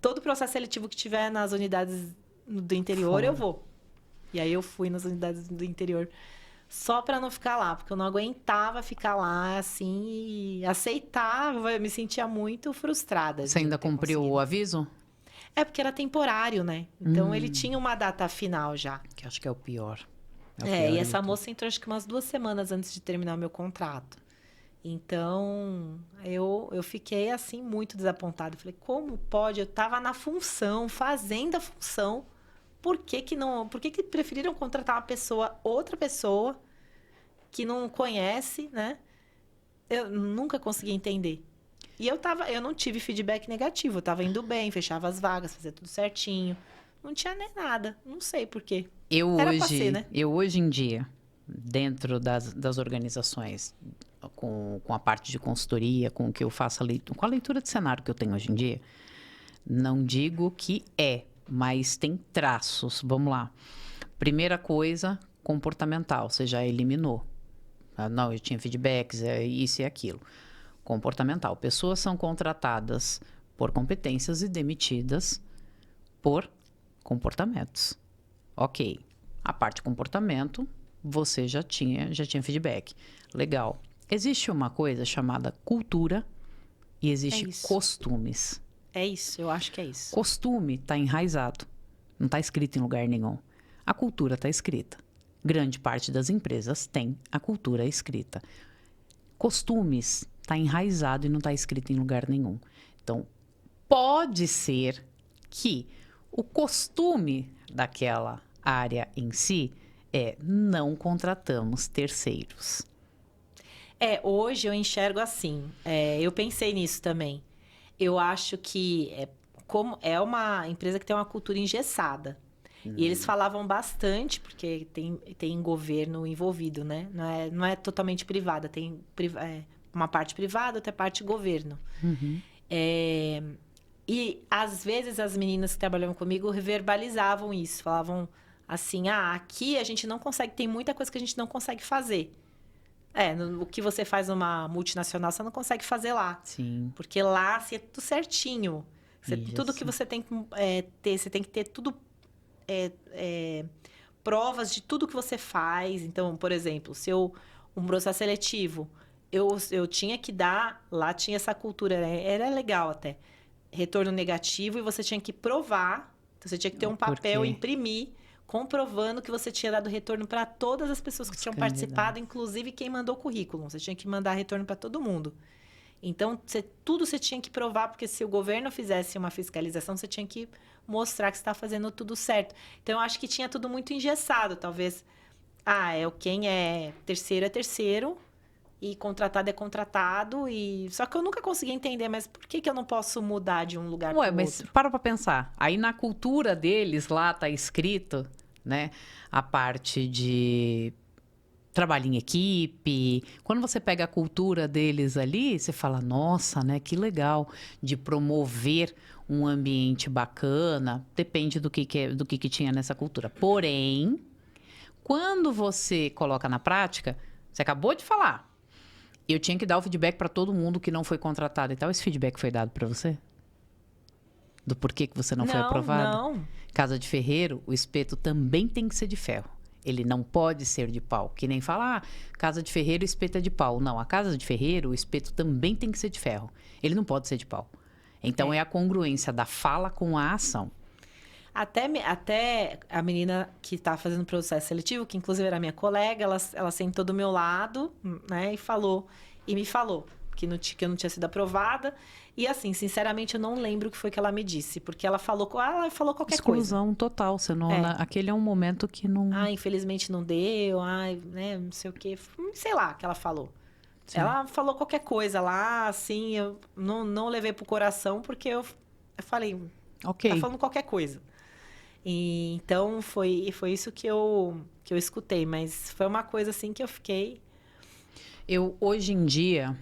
Todo o processo seletivo que tiver nas unidades do interior, eu vou. E aí eu fui nas unidades do interior. Só para não ficar lá, porque eu não aguentava ficar lá, assim, e aceitar, eu me sentia muito frustrada. Você ainda cumpriu o aviso? É, porque era temporário, né? Então, ele tinha uma data final já. Que acho que é o pior. E essa moça entrou, acho que umas 2 semanas antes de terminar o meu contrato. Então, eu fiquei, assim, muito desapontada. Falei, como pode? Eu estava na função, fazendo a função. Por que preferiram contratar outra pessoa que não conhece, né? Eu nunca consegui entender. E eu não tive feedback negativo. Eu estava indo bem, fechava as vagas, fazia tudo certinho. Não tinha nem nada. Não sei por quê. Era pra ser, né? Eu hoje em dia, dentro das organizações, com a parte de consultoria, com o que eu faço, com a leitura de cenário que eu tenho hoje em dia, não digo que mas tem traços. Vamos lá. Primeira coisa, comportamental, você já eliminou. Não, eu tinha feedbacks, é isso e aquilo. Comportamental. Pessoas são contratadas por competências e demitidas por comportamentos. Ok. A parte comportamento, você já tinha feedback. Legal. Existe uma coisa chamada cultura e existe costumes. É isso, eu acho que é isso. Costume está enraizado. Não está escrito em lugar nenhum. A cultura está escrita. Grande parte das empresas tem a cultura escrita. Costumes está enraizado e não está escrito em lugar nenhum. Então, pode ser que o costume daquela área em si é não contratamos terceiros. Hoje eu enxergo assim. Eu pensei nisso também. Eu acho que como é uma empresa que tem uma cultura engessada. E eles falavam bastante, porque tem governo envolvido, né? Não é totalmente privada, tem uma parte privada, outra parte governo. Uhum. E às vezes as meninas que trabalhavam comigo verbalizavam isso, falavam assim: aqui a gente não consegue, tem muita coisa que a gente não consegue fazer. O que você faz numa multinacional, você não consegue fazer lá. Sim. Porque lá é tudo certinho. Tudo que você tem que ter, você tem que ter tudo. Provas de tudo que você faz. Então, por exemplo, um processo seletivo, eu tinha que dar, lá tinha essa cultura, era legal até, retorno negativo, e você tinha que provar, então você tinha que ter um papel, imprimir, comprovando que você tinha dado retorno para todas as pessoas que tinham participado, inclusive quem mandou o currículo. Você tinha que mandar retorno para todo mundo. Então, tudo você tinha que provar, porque se o governo fizesse uma fiscalização, você tinha que mostrar que você está fazendo tudo certo. Então, eu acho que tinha tudo muito engessado. Talvez, quem é terceiro, e contratado é contratado. Só que eu nunca consegui entender, mas por que eu não posso mudar de um lugar para o mas outro? para pensar. Aí, na cultura deles, lá está escrito, né, a parte de trabalho em equipe. Quando você pega a cultura deles ali, você fala, nossa, né, que legal, de promover um ambiente bacana. Depende do que tinha nessa cultura. Porém, quando você coloca na prática, você acabou de falar, eu tinha que dar o feedback para todo mundo que não foi contratado e tal. Esse feedback foi dado para você? Do porquê que você não foi aprovado? Não. Casa de ferreiro, o espeto também tem que ser de ferro. Ele não pode ser de pau. Que nem fala, casa de ferreiro, o espeto é de pau. Não, a casa de ferreiro, o espeto também tem que ser de ferro. Ele não pode ser de pau. Então, é a congruência da fala com a ação. Até a menina que está fazendo o processo seletivo, que inclusive era minha colega, ela sentou do meu lado, né, e me falou que eu não tinha sido aprovada. E assim, sinceramente, eu não lembro o que foi que ela me disse, porque ela falou qualquer coisa. Exclusão total. Você não, aquele é um momento que não... infelizmente não deu, né, não sei o quê. Sei lá o que ela falou. Sim. Ela falou qualquer coisa lá, assim, eu não levei pro coração, porque eu falei, tá falando qualquer coisa. E, então, foi isso que eu escutei, mas foi uma coisa assim que eu fiquei... Hoje em dia,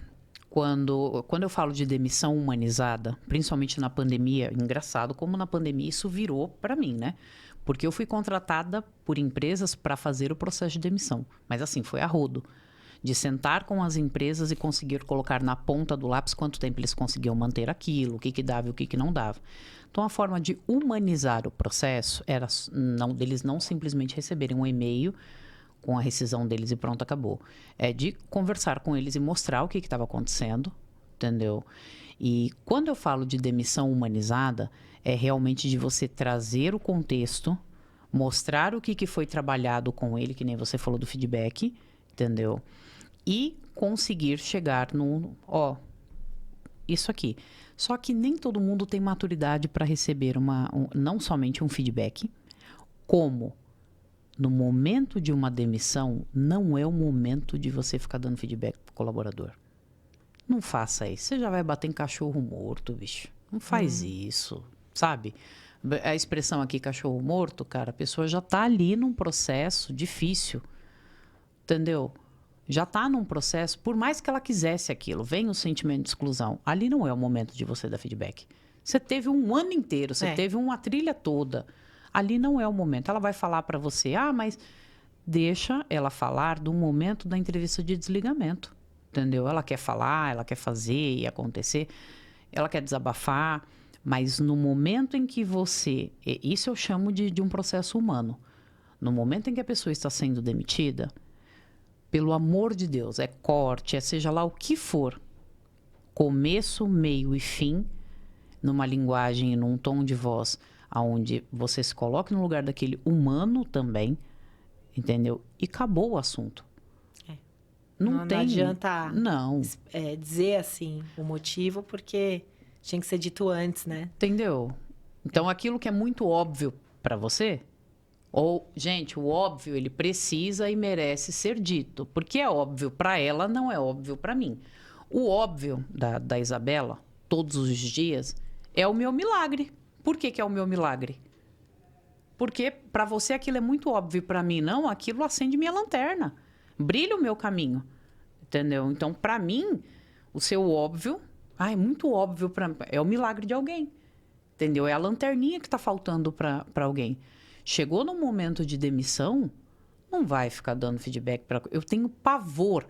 quando eu falo de demissão humanizada, principalmente na pandemia, engraçado como na pandemia isso virou para mim, né? Porque eu fui contratada por empresas para fazer o processo de demissão. Mas assim, foi a rodo. De sentar com as empresas e conseguir colocar na ponta do lápis quanto tempo eles conseguiam manter aquilo, o que dava e o que não dava. Então, a forma de humanizar o processo era deles não simplesmente receberem um e-mail com a rescisão deles e pronto, acabou. É de conversar com eles e mostrar o que estava acontecendo, entendeu? E quando eu falo de demissão humanizada, é realmente de você trazer o contexto, mostrar o que foi trabalhado com ele, que nem você falou do feedback, entendeu? E conseguir chegar isso aqui. Só que nem todo mundo tem maturidade para receber não somente um feedback, como no momento de uma demissão, não é o momento de você ficar dando feedback pro colaborador. Não faça isso. Você já vai bater em cachorro morto, bicho. Não faz isso, sabe? A expressão aqui, cachorro morto, cara, a pessoa já tá ali num processo difícil, entendeu? Já tá num processo, por mais que ela quisesse aquilo, vem o sentimento de exclusão. Ali não é o momento de você dar feedback. Você teve um ano inteiro, você teve uma trilha toda. Ali não é o momento. Ela vai falar para você, mas deixa ela falar do momento da entrevista de desligamento, entendeu? Ela quer falar, ela quer fazer e acontecer, ela quer desabafar, mas no momento em que isso eu chamo de um processo humano. No momento em que a pessoa está sendo demitida, pelo amor de Deus, é corte, seja lá o que for, começo, meio e fim, numa linguagem e num tom de voz onde você se coloque no lugar daquele humano também, entendeu? E acabou o assunto. Não adianta não. Dizer assim o motivo, porque tinha que ser dito antes, né? Entendeu? Então, aquilo que é muito óbvio para você, gente, o óbvio, ele precisa e merece ser dito. Porque é óbvio para ela, não é óbvio para mim. O óbvio da Isabela, todos os dias, é o meu milagre. Por que é o meu milagre? Porque para você aquilo é muito óbvio, para mim não, aquilo acende minha lanterna. Brilha o meu caminho. Entendeu? Então, para mim, o seu óbvio, é muito óbvio, é o milagre de alguém. Entendeu? É a lanterninha que está faltando para alguém. Chegou no momento de demissão, não vai ficar dando feedback para. Eu tenho pavor.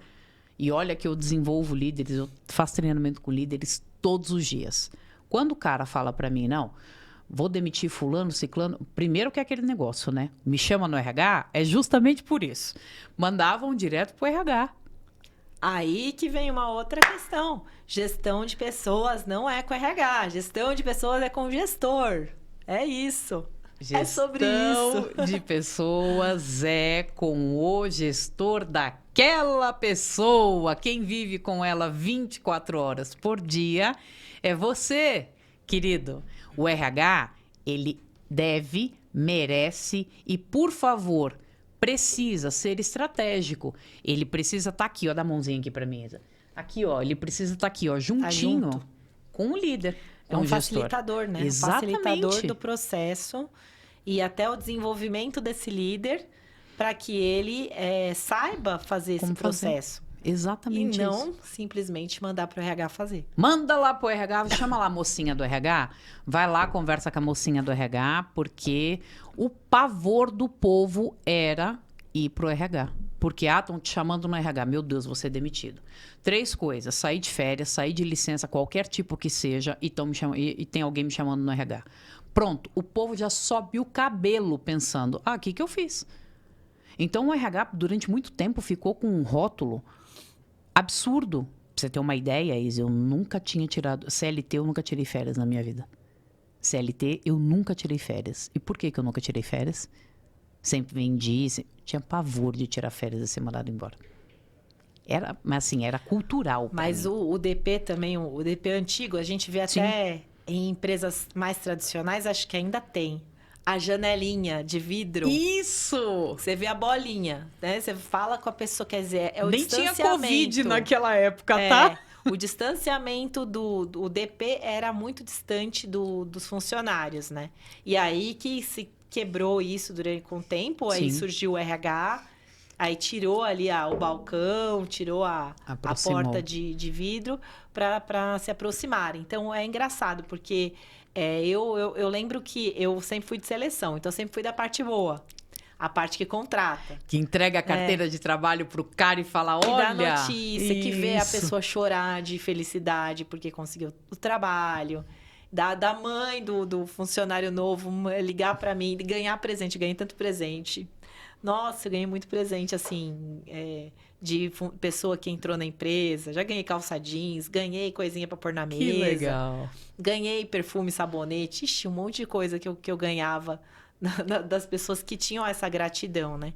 E olha que eu desenvolvo líderes, eu faço treinamento com líderes todos os dias. Quando o cara fala para mim, não, vou demitir fulano, ciclano, primeiro que é aquele negócio, né? Me chama no RH, é justamente por isso. Mandavam direto pro RH. Aí que vem uma outra questão. Gestão de pessoas não é com RH. Gestão de pessoas é com gestor. É isso. É sobre isso. Gestão de pessoas é com o gestor daquela pessoa. Quem vive com ela 24 horas por dia é você, querido. O RH, ele deve, merece e, por favor, precisa ser estratégico. Ele precisa estar aqui, ó, dá a mãozinha aqui para mim. Aqui, ó, ele precisa estar aqui, ó, juntinho com o líder. É um facilitador, né? Exatamente. Um facilitador do processo e até o desenvolvimento desse líder para que ele saiba fazer esse processo. Exatamente isso. E não simplesmente mandar para o RH fazer. Manda lá para o RH, chama lá a mocinha do RH, vai lá, conversa com a mocinha do RH, porque o pavor do povo era ir para o RH. Porque, estão te chamando no RH. Meu Deus, vou ser demitido. 3 coisas. Sair de férias, sair de licença, qualquer tipo que seja, e tem alguém me chamando no RH. Pronto, o povo já sobe o cabelo pensando, o que eu fiz? Então, o RH, durante muito tempo, ficou com um rótulo absurdo. Pra você ter uma ideia, Isa, eu nunca tinha tirado... CLT, eu nunca tirei férias na minha vida. CLT, eu nunca tirei férias. E por que eu nunca tirei férias? Sempre vendi, tinha pavor de tirar férias e ser mandado embora. Mas assim, era cultural. Mas o DP também, o DP antigo, a gente vê até em empresas mais tradicionais, acho que ainda tem. A janelinha de vidro. Isso! Você vê a bolinha, né? Você fala com a pessoa, quer dizer, é o Nem distanciamento. tinha Covid naquela época, tá? O distanciamento do DP era muito distante dos funcionários, né? E aí que se quebrou isso com o tempo, aí surgiu o RH, aí tirou ali o balcão, tirou a porta de vidro para se aproximar. Então, é engraçado, porque eu lembro que eu sempre fui de seleção, então eu sempre fui da parte boa. A parte que contrata. Que entrega a carteira de trabalho pro cara e fala, olha... Que dá notícia, que vê a pessoa chorar de felicidade porque conseguiu o trabalho. Da mãe do funcionário novo ligar para mim, ganhar presente. Ganhei tanto presente. Nossa, eu ganhei muito presente, assim, de pessoa que entrou na empresa. Já ganhei calça jeans, ganhei coisinha para pôr na mesa. Que legal. Ganhei perfume, sabonete. Ixi, um monte de coisa que eu ganhava das pessoas que tinham essa gratidão, né?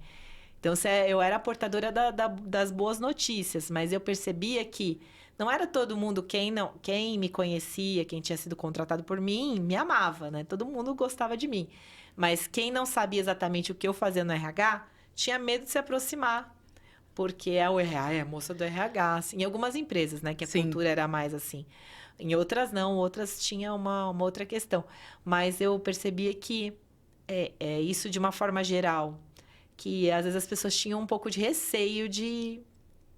Então, eu era a portadora das boas notícias, mas eu percebia que não era todo mundo, quem me conhecia, quem tinha sido contratado por mim, me amava, né? Todo mundo gostava de mim. Mas quem não sabia exatamente o que eu fazia no RH, tinha medo de se aproximar. Porque o RH, é a moça do RH, assim. Em algumas empresas, né? Que a cultura era mais assim. Em outras, não. Outras tinham uma outra questão. Mas eu percebia que isso de uma forma geral. Que às vezes as pessoas tinham um pouco de receio de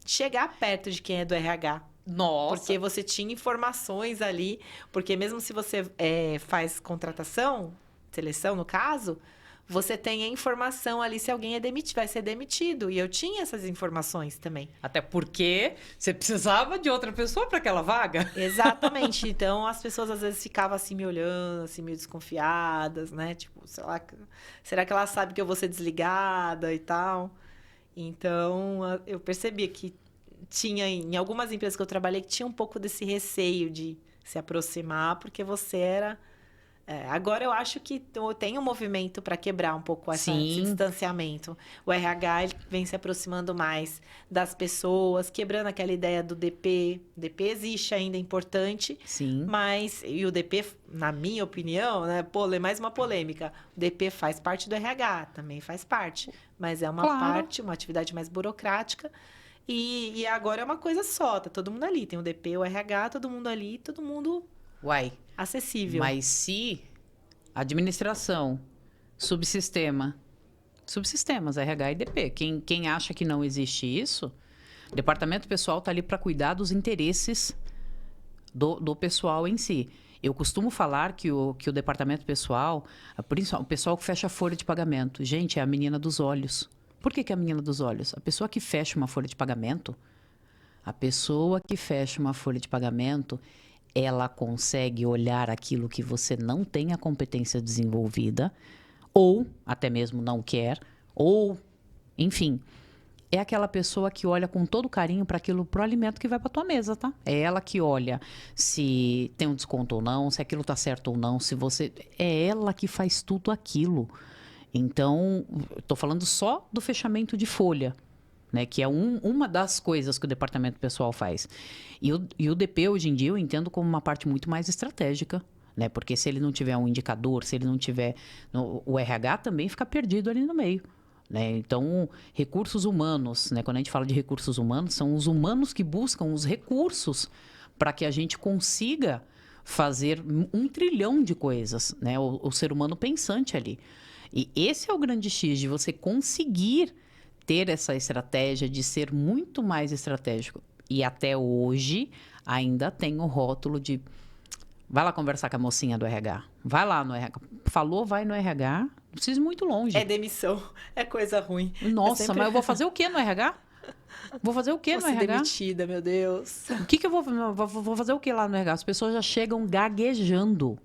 chegar perto de quem é do RH. Nossa! Porque você tinha informações ali. Porque mesmo se você faz contratação, seleção no caso, você tem a informação ali se alguém vai ser demitido. E eu tinha essas informações também. Até porque você precisava de outra pessoa para aquela vaga. Exatamente. Então, as pessoas às vezes ficavam assim me olhando, assim, meio desconfiadas, né? Tipo, sei lá, será que ela sabe que eu vou ser desligada e tal? Então, eu percebi que tinha, em algumas empresas que eu trabalhei, que tinha um pouco desse receio de se aproximar, porque você era... agora eu acho que tem um movimento para quebrar um pouco esse distanciamento. O RH ele vem se aproximando mais das pessoas, quebrando aquela ideia do DP. O DP existe ainda, é importante. Sim. Mas, e o DP, na minha opinião, né? Mais uma polêmica. O DP faz parte do RH, também faz parte. Mas é uma parte, uma atividade mais burocrática. E agora é uma coisa só, tá todo mundo ali. Tem o DP, o RH, todo mundo ali, todo mundo... acessível. Mas se administração, subsistemas, RH e DP, quem acha que não existe isso, o departamento pessoal está ali para cuidar dos interesses do pessoal em si. Eu costumo falar que o departamento pessoal, o pessoal que fecha a folha de pagamento, gente, é a menina dos olhos. Por que é a menina dos olhos? A pessoa que fecha uma folha de pagamento, ela consegue olhar aquilo que você não tem a competência desenvolvida, ou até mesmo não quer, ou, enfim, é aquela pessoa que olha com todo carinho para pro alimento que vai para tua mesa, tá? É ela que olha se tem um desconto ou não, se aquilo tá certo ou não, se você... É ela que faz tudo aquilo. Então, estou falando só do fechamento de folha, né, que é uma das coisas que o departamento pessoal faz. E o DP, hoje em dia, eu entendo como uma parte muito mais estratégica, né, porque se ele não tiver um indicador, se ele não tiver... O RH também fica perdido ali no meio. Né? Então, recursos humanos, né, quando a gente fala de recursos humanos, são os humanos que buscam os recursos para que a gente consiga fazer 1 trilhão de coisas, né, o ser humano pensante ali. E esse é o grande X, de você conseguir ter essa estratégia, de ser muito mais estratégico. E até hoje, ainda tem o rótulo de... Vai lá conversar com a mocinha do RH. Vai lá no RH. Falou, vai no RH. Não precisa ir muito longe. É demissão. É coisa ruim. Nossa, mas eu vou fazer o quê no RH? Vou fazer o quê no RH? Vou ser demitida, meu Deus. O que eu vou fazer o quê lá no RH? As pessoas já chegam gaguejando.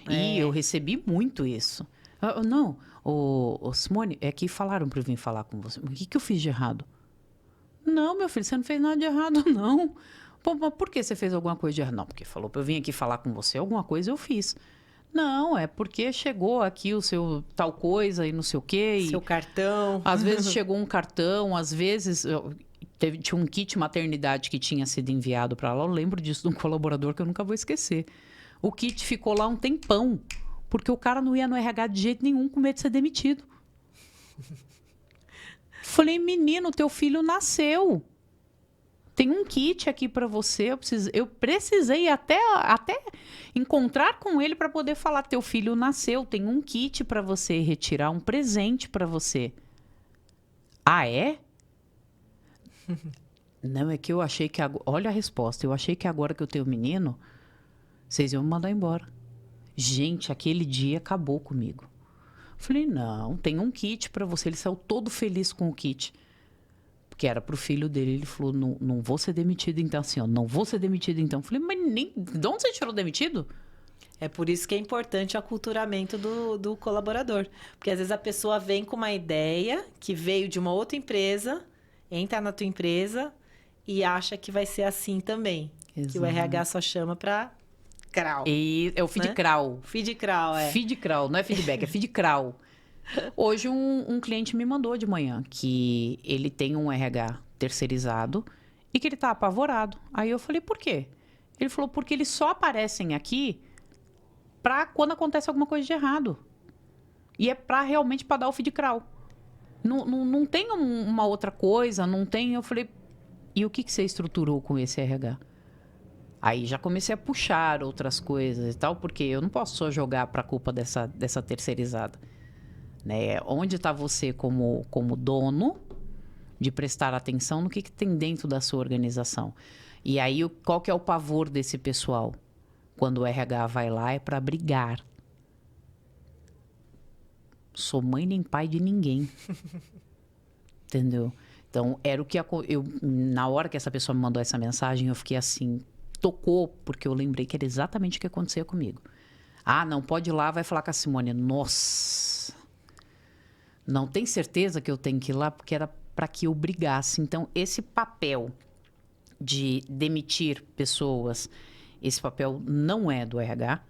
E eu recebi muito isso. Não, Simone, é que falaram para eu vir falar com você. O que eu fiz de errado? Não, meu filho, você não fez nada de errado, não. Pô, mas por que você fez alguma coisa de errado? Não, porque falou para eu vir aqui falar com você, alguma coisa eu fiz. Não, é porque chegou aqui o seu tal coisa e não sei o quê. Seu cartão. Às vezes chegou um cartão, às vezes... Tinha um kit maternidade que tinha sido enviado para lá. Eu lembro disso de um colaborador que eu nunca vou esquecer. O kit ficou lá um tempão. Porque o cara não ia no RH de jeito nenhum com medo de ser demitido. Falei, menino, teu filho nasceu. Tem um kit aqui para você. Eu precisei até encontrar com ele para poder falar, teu filho nasceu. Tem um kit para você retirar, um presente para você. Ah, é? Não, é que eu achei que... Olha a resposta. Eu achei que agora que eu tenho menino, vocês iam me mandar embora. Gente, aquele dia acabou comigo. Falei, não, tem um kit para você. Ele saiu todo feliz com o kit. Porque era pro filho dele. Ele falou, não vou ser demitido então, assim, ó. Não vou ser demitido então. Falei, mas de onde você tirou demitido? É por isso que é importante o aculturamento do colaborador. Porque às vezes a pessoa vem com uma ideia que veio de uma outra empresa, entra na tua empresa e acha que vai ser assim também. Exato. Que o RH só chama para... Crawl, e é o feed, né? Crawl. Feed crawl, é. Feed crawl, não é feedback, é feed crawl. Hoje um cliente me mandou de manhã que ele tem um RH terceirizado e que ele tá apavorado. Aí eu falei, por quê? Ele falou, porque eles só aparecem aqui pra quando acontece alguma coisa de errado. E é realmente para dar o feed crawl. Não tem uma outra coisa, não tem... Eu falei, e o que você estruturou com esse RH? Aí já comecei a puxar outras coisas e tal, porque eu não posso só jogar para a culpa dessa terceirizada. Né? Onde está você como dono de prestar atenção no que tem dentro da sua organização? E aí, qual que é o pavor desse pessoal? Quando o RH vai lá é para brigar. Sou mãe nem pai de ninguém. Entendeu? Então, era o que na hora que essa pessoa me mandou essa mensagem, eu fiquei assim, tocou, porque eu lembrei que era exatamente o que acontecia comigo. Ah, não, pode ir lá, vai falar com a Simone. Nossa! Não tem certeza que eu tenho que ir lá, porque era para que eu brigasse. Então, esse papel de demitir pessoas, esse papel não é do RH.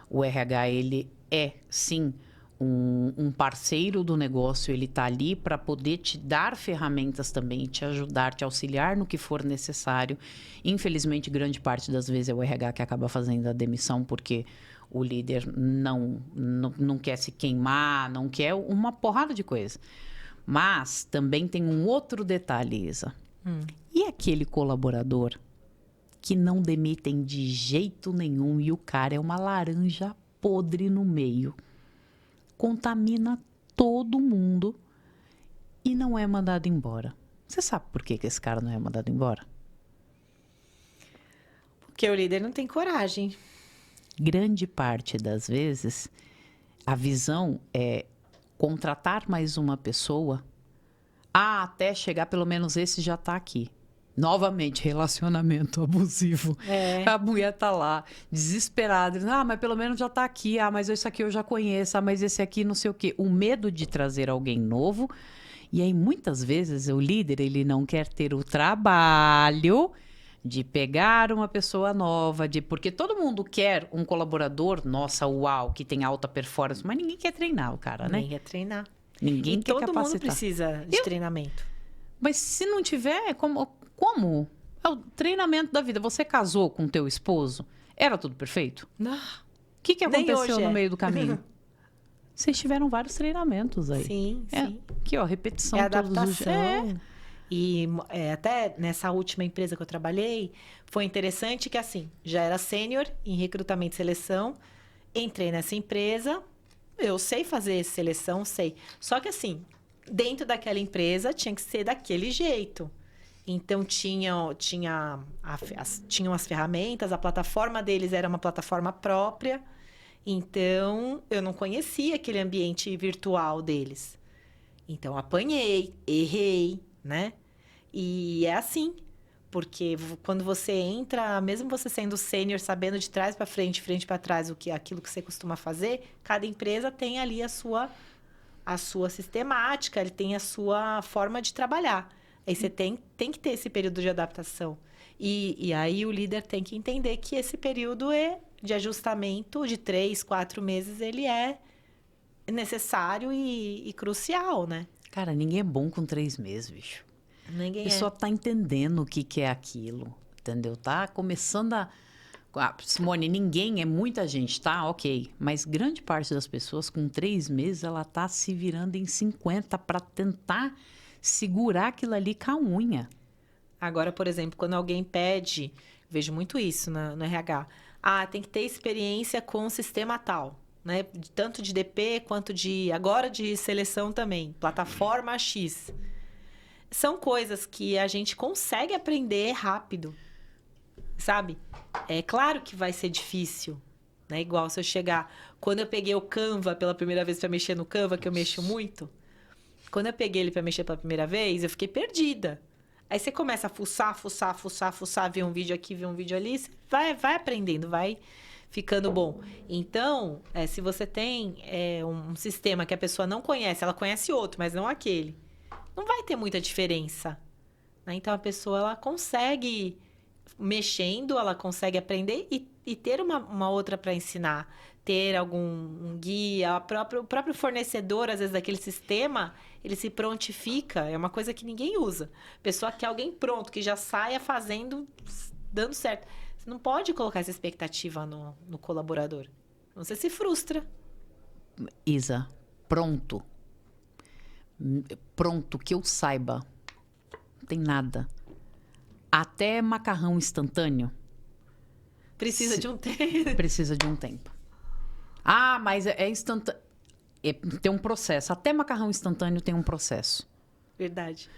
O RH, ele é, sim, um parceiro do negócio, ele está ali para poder te dar ferramentas também, te ajudar, te auxiliar no que for necessário. Infelizmente, grande parte das vezes é o RH que acaba fazendo a demissão, porque o líder não quer se queimar, não quer uma porrada de coisa. Mas também tem um outro detalhe, Isa. E aquele colaborador que não demitem de jeito nenhum e o cara é uma laranja podre no meio? Contamina todo mundo e não é mandado embora. Você sabe por que esse cara não é mandado embora? Porque o líder não tem coragem. Grande parte das vezes, a visão é contratar mais uma pessoa até chegar, pelo menos esse já está aqui. Novamente, relacionamento abusivo. A mulher tá lá, desesperada. Ah, mas pelo menos já tá aqui. Ah, mas esse aqui eu já conheço. Ah, mas esse aqui não sei o quê. O medo de trazer alguém novo. E aí, muitas vezes, o líder, ele não quer ter o trabalho de pegar uma pessoa nova. Porque todo mundo quer um colaborador, nossa, uau, que tem alta performance. Mas ninguém quer treinar o cara, né? Ninguém quer treinar. Ninguém quer todo capacitar. Mundo precisa de treinamento. Mas se não tiver, como? É o treinamento da vida. Você casou com teu esposo? Era tudo perfeito? Não. O que aconteceu no meio do caminho? Vocês tiveram vários treinamentos aí. Sim, sim. Aqui, ó, repetição. Adaptação. E até nessa última empresa que eu trabalhei, foi interessante que, assim, já era sênior em recrutamento e seleção. Entrei nessa empresa, eu sei fazer seleção, sei. Só que, assim, dentro daquela empresa tinha que ser daquele jeito. Então, tinham as ferramentas, a plataforma deles era uma plataforma própria. Então, eu não conhecia aquele ambiente virtual deles. Então, apanhei, errei, né? E é assim, porque quando você entra, mesmo você sendo sênior, sabendo de trás para frente, frente para trás, aquilo que você costuma fazer, cada empresa tem ali a sua sistemática, ele tem a sua forma de trabalhar. Aí você tem que ter esse período de adaptação. E aí o líder tem que entender que esse período de ajustamento de 3, 4 meses, ele é necessário e crucial, né? Cara, ninguém é bom com 3 meses, bicho. Ninguém a pessoa tá entendendo o que é aquilo, entendeu? Tá começando a... Simone, muita gente, tá? Ok. Mas grande parte das pessoas, com 3 meses, ela tá se virando em 50 para tentar segurar aquilo ali com a unha. Agora, por exemplo, quando alguém pede, vejo muito isso no RH. Ah, tem que ter experiência com o sistema tal, né? Tanto de DP quanto agora de seleção também. Plataforma X. São coisas que a gente consegue aprender rápido, sabe? É claro que vai ser difícil, né? Igual se eu chegar... Quando eu peguei o Canva pela primeira vez para mexer no Canva, que eu mexo muito... Quando eu peguei ele para mexer pela primeira vez, eu fiquei perdida. Aí você começa a fuçar, ver um vídeo aqui, ver um vídeo ali, você vai aprendendo, vai ficando bom. Então, se você tem um sistema que a pessoa não conhece, ela conhece outro, mas não aquele, não vai ter muita diferença, né? Então, a pessoa, ela consegue, mexendo, ela consegue aprender e ter uma outra para ensinar. Ter algum guia, o próprio fornecedor, às vezes, daquele sistema, ele se prontifica. É uma coisa que ninguém usa. A pessoa quer alguém pronto, que já saia fazendo, dando certo. Você não pode colocar essa expectativa no colaborador. Você se frustra. Isa, pronto. Pronto, que eu saiba. Não tem nada. Até macarrão instantâneo. Precisa de um tempo. Precisa de um tempo. Ah, mas é instantâneo. Tem um processo. Até macarrão instantâneo tem um processo. Verdade.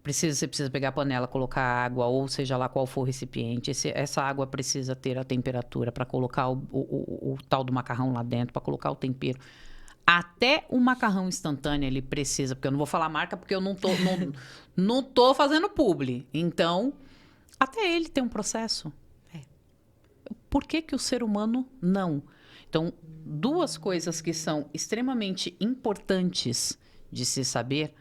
Você precisa pegar a panela, colocar água, ou seja lá qual for o recipiente. Essa água precisa ter a temperatura para colocar o tal do macarrão lá dentro, para colocar o tempero. Até o macarrão instantâneo ele precisa, porque eu não vou falar marca porque eu não tô fazendo publi. Então, até ele tem um processo. Por que que o ser humano não? Então, duas coisas que são extremamente importantes de se saber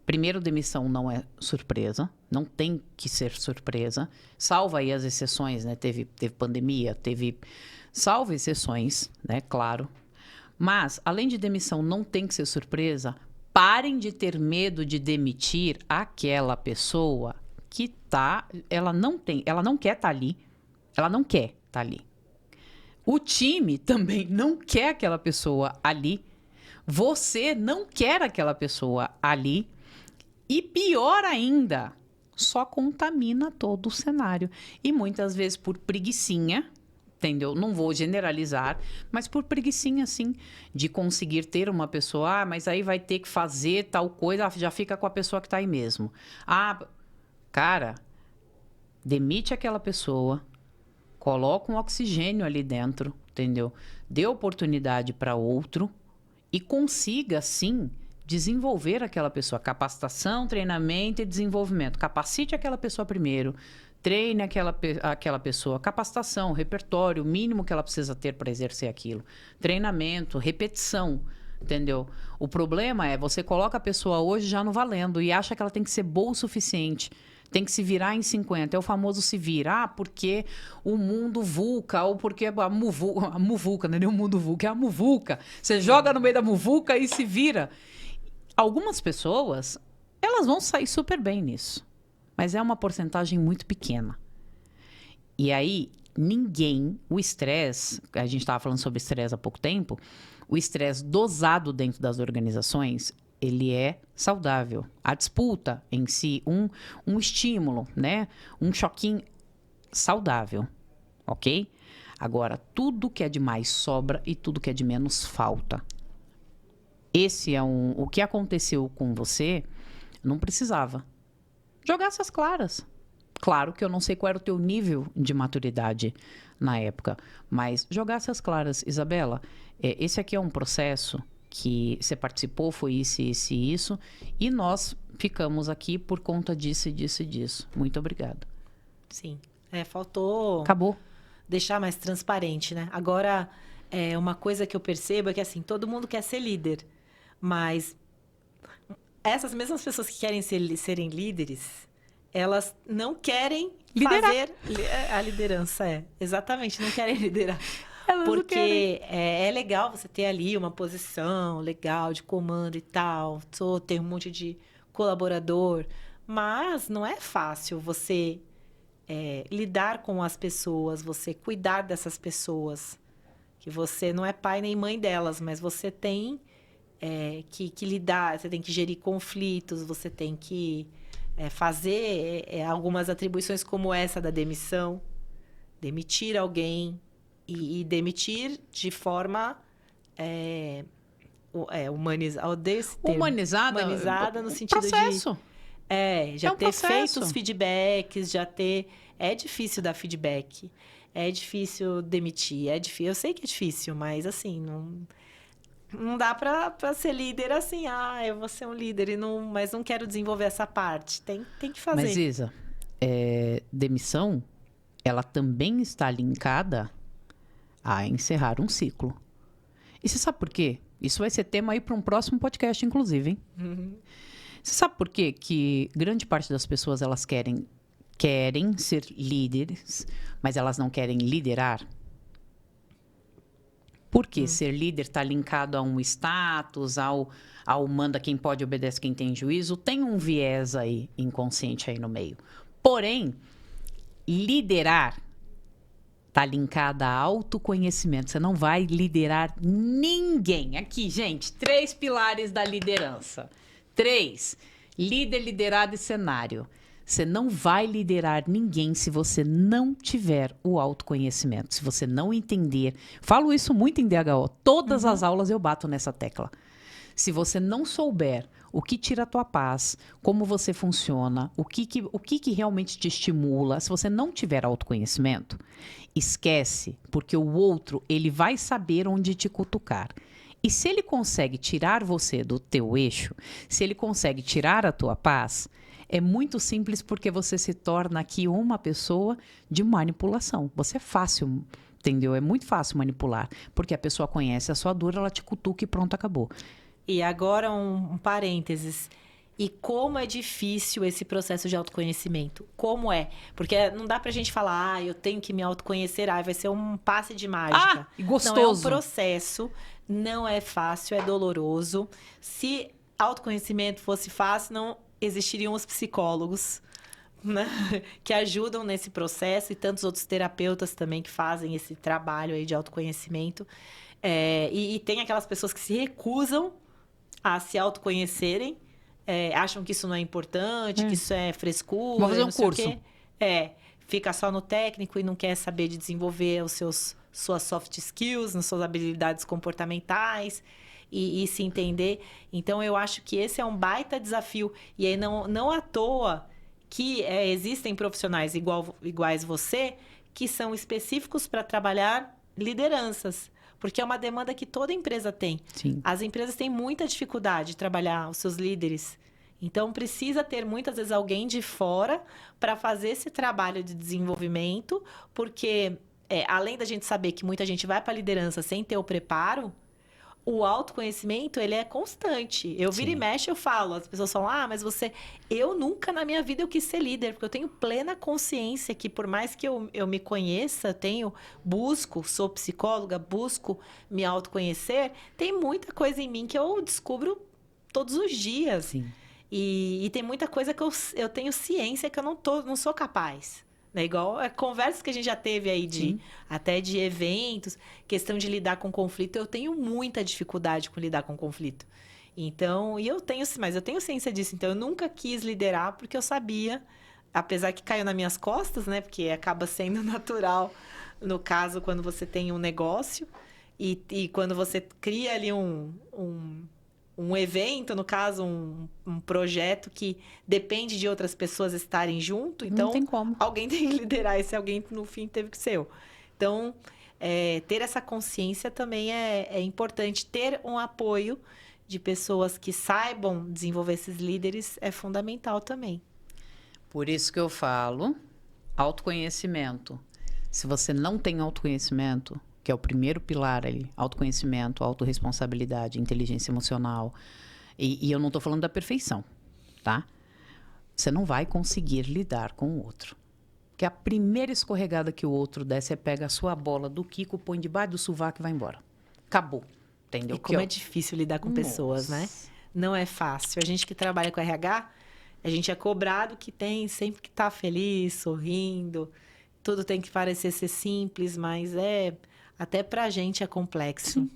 primeiro, demissão não é surpresa, não tem que ser surpresa, salva aí as exceções, né? Teve pandemia, salva exceções, né? Claro. Mas, além de demissão não tem que ser surpresa, parem de ter medo de demitir aquela pessoa que ela não quer estar ali, ela não quer estar ali. O time também não quer aquela pessoa ali, você não quer aquela pessoa ali, e pior ainda, só contamina todo o cenário. E muitas vezes por preguicinha, entendeu? Não vou generalizar, mas por preguicinha, assim, de conseguir ter uma pessoa, mas aí vai ter que fazer tal coisa, já fica com a pessoa que tá aí mesmo. Cara, demite aquela pessoa, coloca um oxigênio ali dentro, entendeu? Dê oportunidade para outro e consiga, sim, desenvolver aquela pessoa. Capacitação, treinamento e desenvolvimento. Capacite aquela pessoa primeiro. Treine aquela pessoa. Capacitação, repertório, o mínimo que ela precisa ter para exercer aquilo. Treinamento, repetição, entendeu? O problema é você coloca a pessoa hoje já no valendo e acha que ela tem que ser boa o suficiente. Tem que se virar em 50. É o famoso se vira. Porque o mundo vulca, ou porque a muvuca, não é nem o mundo vulca, é a muvuca. Você joga no meio da muvuca e se vira. Algumas pessoas, elas vão sair super bem nisso. Mas é uma porcentagem muito pequena. E aí, o estresse, a gente estava falando sobre estresse há pouco tempo, o estresse dosado dentro das organizações, ele é saudável. A disputa em si, um estímulo, né? Um choquinho saudável, ok? Agora, tudo que é de mais sobra e tudo que é de menos falta. Esse é o que aconteceu com você, não precisava. Jogasse as claras. Claro que eu não sei qual era o teu nível de maturidade na época, mas jogasse as claras. Isabela, esse aqui é um processo que você participou, foi isso, isso e isso, e nós ficamos aqui por conta disso e disso e disso. Muito obrigada. Sim. Faltou... Acabou. Deixar mais transparente, né? Agora, uma coisa que eu percebo é que, assim, todo mundo quer ser líder, mas essas mesmas pessoas que querem serem líderes, elas não querem fazer a liderança. Exatamente, não querem liderar. Elas porque é legal você ter ali uma posição legal de comando e tal, ter um monte de colaborador, mas não é fácil você lidar com as pessoas, você cuidar dessas pessoas, que você não é pai nem mãe delas, mas você tem que lidar, você tem que gerir conflitos, você tem que fazer algumas atribuições como essa da demissão, demitir alguém e demitir de forma humanizada no sentido processo. Já ter feito os feedbacks, é difícil dar feedback, é difícil demitir, eu sei que é difícil, mas assim, não dá pra ser líder assim, eu vou ser um líder, mas não quero desenvolver essa parte. Tem que fazer. Mas, Isa, demissão, ela também está linkada a encerrar um ciclo. E você sabe por quê? Isso vai ser tema aí para um próximo podcast, inclusive, hein? Uhum. Você sabe por quê que grande parte das pessoas, elas querem ser líderes, mas elas não querem liderar? Porque ser líder está linkado a um status, ao manda quem pode, obedece quem tem juízo. Tem um viés aí, inconsciente aí no meio. Porém, liderar está linkado a autoconhecimento. Você não vai liderar ninguém. Aqui, gente, 3 pilares da liderança. 3, líder, liderado e cenário. Você não vai liderar ninguém se você não tiver o autoconhecimento, se você não entender. Falo isso muito em DHO. Todas as aulas eu bato nessa tecla. Se você não souber o que tira a tua paz, como você funciona, o que realmente te estimula, se você não tiver autoconhecimento, esquece, porque o outro, ele vai saber onde te cutucar. E se ele consegue tirar você do teu eixo, se ele consegue tirar a tua paz, é muito simples porque você se torna aqui uma pessoa de manipulação. Você é fácil, entendeu? É muito fácil manipular, porque a pessoa conhece a sua dor, ela te cutuca e pronto, acabou. E agora um parênteses. E como é difícil esse processo de autoconhecimento? Como é? Porque não dá pra gente falar, eu tenho que me autoconhecer, vai ser um passe de mágica. E gostoso. Não, é um processo, não é fácil, é doloroso. Se autoconhecimento fosse fácil, não existiriam os psicólogos, né? Que ajudam nesse processo e tantos outros terapeutas também que fazem esse trabalho aí de autoconhecimento. E tem aquelas pessoas que se recusam a se autoconhecerem, acham que isso não é importante, que isso é frescura. Vou fazer um não sei o curso. quê. Fica só no técnico e não quer saber de desenvolver suas soft skills, nas suas habilidades comportamentais e se entender. Então, eu acho que esse é um baita desafio. E aí, não à toa que existem profissionais iguais você que são específicos para trabalhar lideranças. Porque é uma demanda que toda empresa tem. Sim. As empresas têm muita dificuldade de trabalhar os seus líderes. Então, precisa ter, muitas vezes, alguém de fora para fazer esse trabalho de desenvolvimento, porque, além da gente saber que muita gente vai para a liderança sem ter o preparo, o autoconhecimento, ele é constante. Eu viro e mexo, eu falo. As pessoas falam, mas você... Eu nunca na minha vida eu quis ser líder, porque eu tenho plena consciência que por mais que eu me conheça, sou psicóloga, busco me autoconhecer, tem muita coisa em mim que eu descubro todos os dias. Sim. E tem muita coisa que eu tenho ciência que eu não sou capaz. Né? Igual conversas que a gente já teve aí, até de eventos, questão de lidar com conflito. Eu tenho muita dificuldade com lidar com conflito. Então, mas eu tenho ciência disso. Então, eu nunca quis liderar porque eu sabia, apesar que caiu nas minhas costas, né? Porque acaba sendo natural, no caso, quando você tem um negócio e quando você cria ali um evento, no caso, um projeto que depende de outras pessoas estarem junto. Então, não tem como. Alguém tem que liderar. Esse alguém, no fim, teve que ser eu. Então, ter essa consciência também é importante. Ter um apoio de pessoas que saibam desenvolver esses líderes é fundamental também. Por isso que eu falo, autoconhecimento. Se você não tem autoconhecimento, que é o primeiro pilar ali, autoconhecimento, autorresponsabilidade, inteligência emocional, e eu não estou falando da perfeição, tá? Você não vai conseguir lidar com o outro. Porque a primeira escorregada que o outro der, você pega a sua bola do Kiko, põe debaixo do sovaco e vai embora. Acabou. Entendeu? E como é difícil lidar com pessoas, né? Não é fácil. A gente que trabalha com RH, a gente é cobrado que tem sempre que estar feliz, sorrindo. Tudo tem que parecer ser simples, mas até pra gente é complexo. Sim.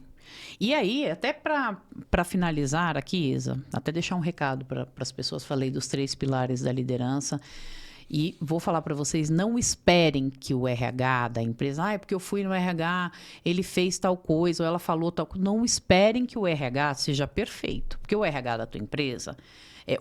E aí, até para finalizar aqui, Isa, até deixar um recado para as pessoas, falei dos 3 pilares da liderança. E vou falar para vocês, não esperem que o RH da empresa, é porque eu fui no RH, ele fez tal coisa, ou ela falou tal coisa. Não esperem que o RH seja perfeito. Porque o RH da tua empresa,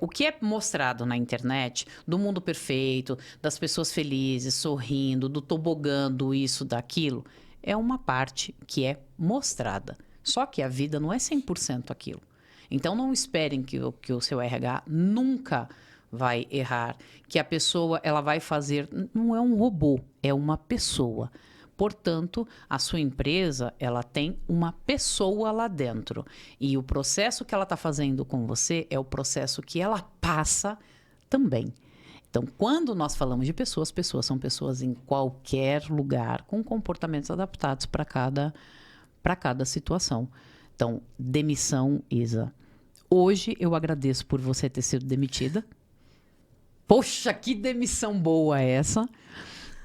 o que é mostrado na internet, do mundo perfeito, das pessoas felizes, sorrindo, do tobogã, do isso, daquilo, é uma parte que é mostrada. Só que a vida não é 100% aquilo. Então, não esperem que o seu RH nunca vai errar, que a pessoa ela vai fazer, não é um robô, é uma pessoa. Portanto, a sua empresa, ela tem uma pessoa lá dentro. E o processo que ela está fazendo com você é o processo que ela passa também. Então, quando nós falamos de pessoas, pessoas são pessoas em qualquer lugar, com comportamentos adaptados para cada situação. Então, demissão, Isa. Hoje eu agradeço por você ter sido demitida. Poxa, que demissão boa essa!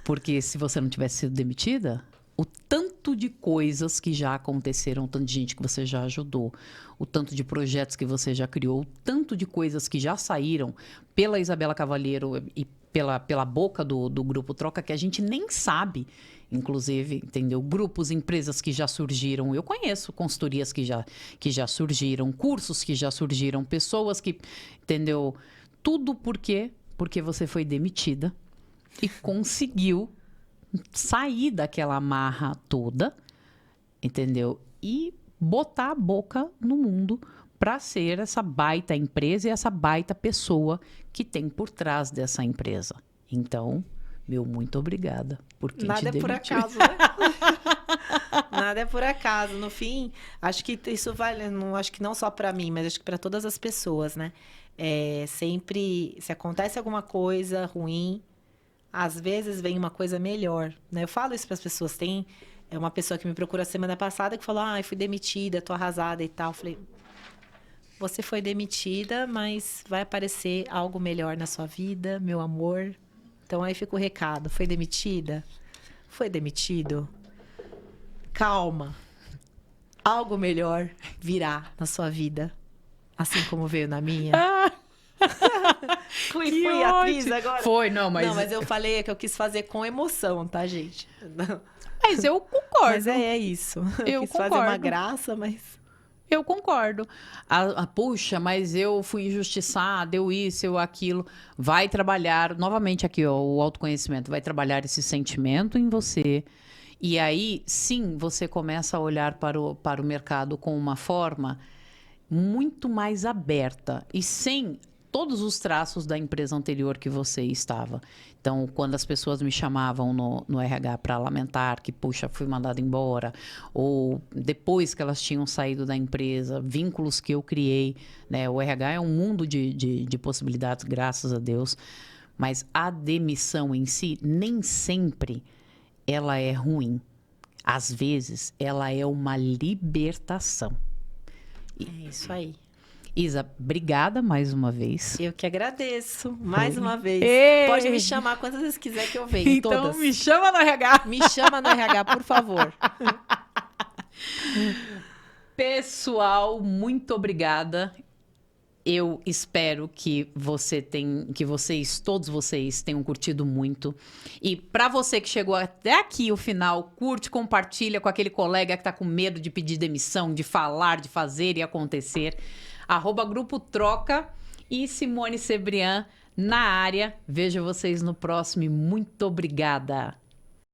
Porque se você não tivesse sido demitida, o tanto de coisas que já aconteceram, o tanto de gente que você já ajudou, o tanto de projetos que você já criou, o tanto de coisas que já saíram pela Isabela Cavalheiro e pela boca do Grupo Troca, que a gente nem sabe, inclusive, entendeu? Grupos, empresas que já surgiram. Eu conheço consultorias que já surgiram, cursos que já surgiram, pessoas que, entendeu? Tudo porque você foi demitida e conseguiu sair daquela amarra toda, entendeu? E botar a boca no mundo para ser essa baita empresa e essa baita pessoa que tem por trás dessa empresa. Então, meu muito obrigada por quem Nada te demitiu. Por acaso, né? Nada é por acaso. No fim, acho que isso vale, não, acho que não só para mim, mas acho que para todas as pessoas, né? Sempre, se acontece alguma coisa ruim, às vezes vem uma coisa melhor, né? Eu falo isso para as pessoas. Tem uma pessoa que me procurou a semana passada que falou: fui demitida, tô arrasada e tal. Eu falei: você foi demitida, mas vai aparecer algo melhor na sua vida, meu amor. Então aí fica o recado: foi demitida? Foi demitido? Calma. Algo melhor virá na sua vida, assim como veio na minha. Fui atriz agora? Foi, não, mas... Não, mas eu falei que eu quis fazer com emoção, tá, gente? Não. Mas eu concordo. Mas é isso. Eu quis concordo. fazer uma graça, mas... Eu concordo. Puxa, mas eu fui injustiçada, eu isso, eu aquilo. Vai trabalhar, novamente aqui, ó, o autoconhecimento, vai trabalhar esse sentimento em você. E aí, sim, você começa a olhar para o mercado com uma forma muito mais aberta e sem todos os traços da empresa anterior que você estava. Então, quando as pessoas me chamavam no RH para lamentar que, puxa, fui mandada embora, ou depois que elas tinham saído da empresa, vínculos que eu criei, né? O RH é um mundo de possibilidades, graças a Deus, mas a demissão em si, nem sempre ela é ruim. Às vezes, ela é uma libertação. É isso aí. Isa, obrigada mais uma vez. Eu que agradeço, mais uma vez. Ei! Pode me chamar quantas vezes quiser que eu venha, Então todas. me chama no RH. Me chama no RH, por favor. Pessoal, muito obrigada. Eu espero que todos vocês tenham curtido muito. E para você que chegou até aqui o final, curte, compartilha com aquele colega que está com medo de pedir demissão, de falar, de fazer e acontecer. @Grupo Troca e Simone Cebrian na área. Vejo vocês no próximo e muito obrigada.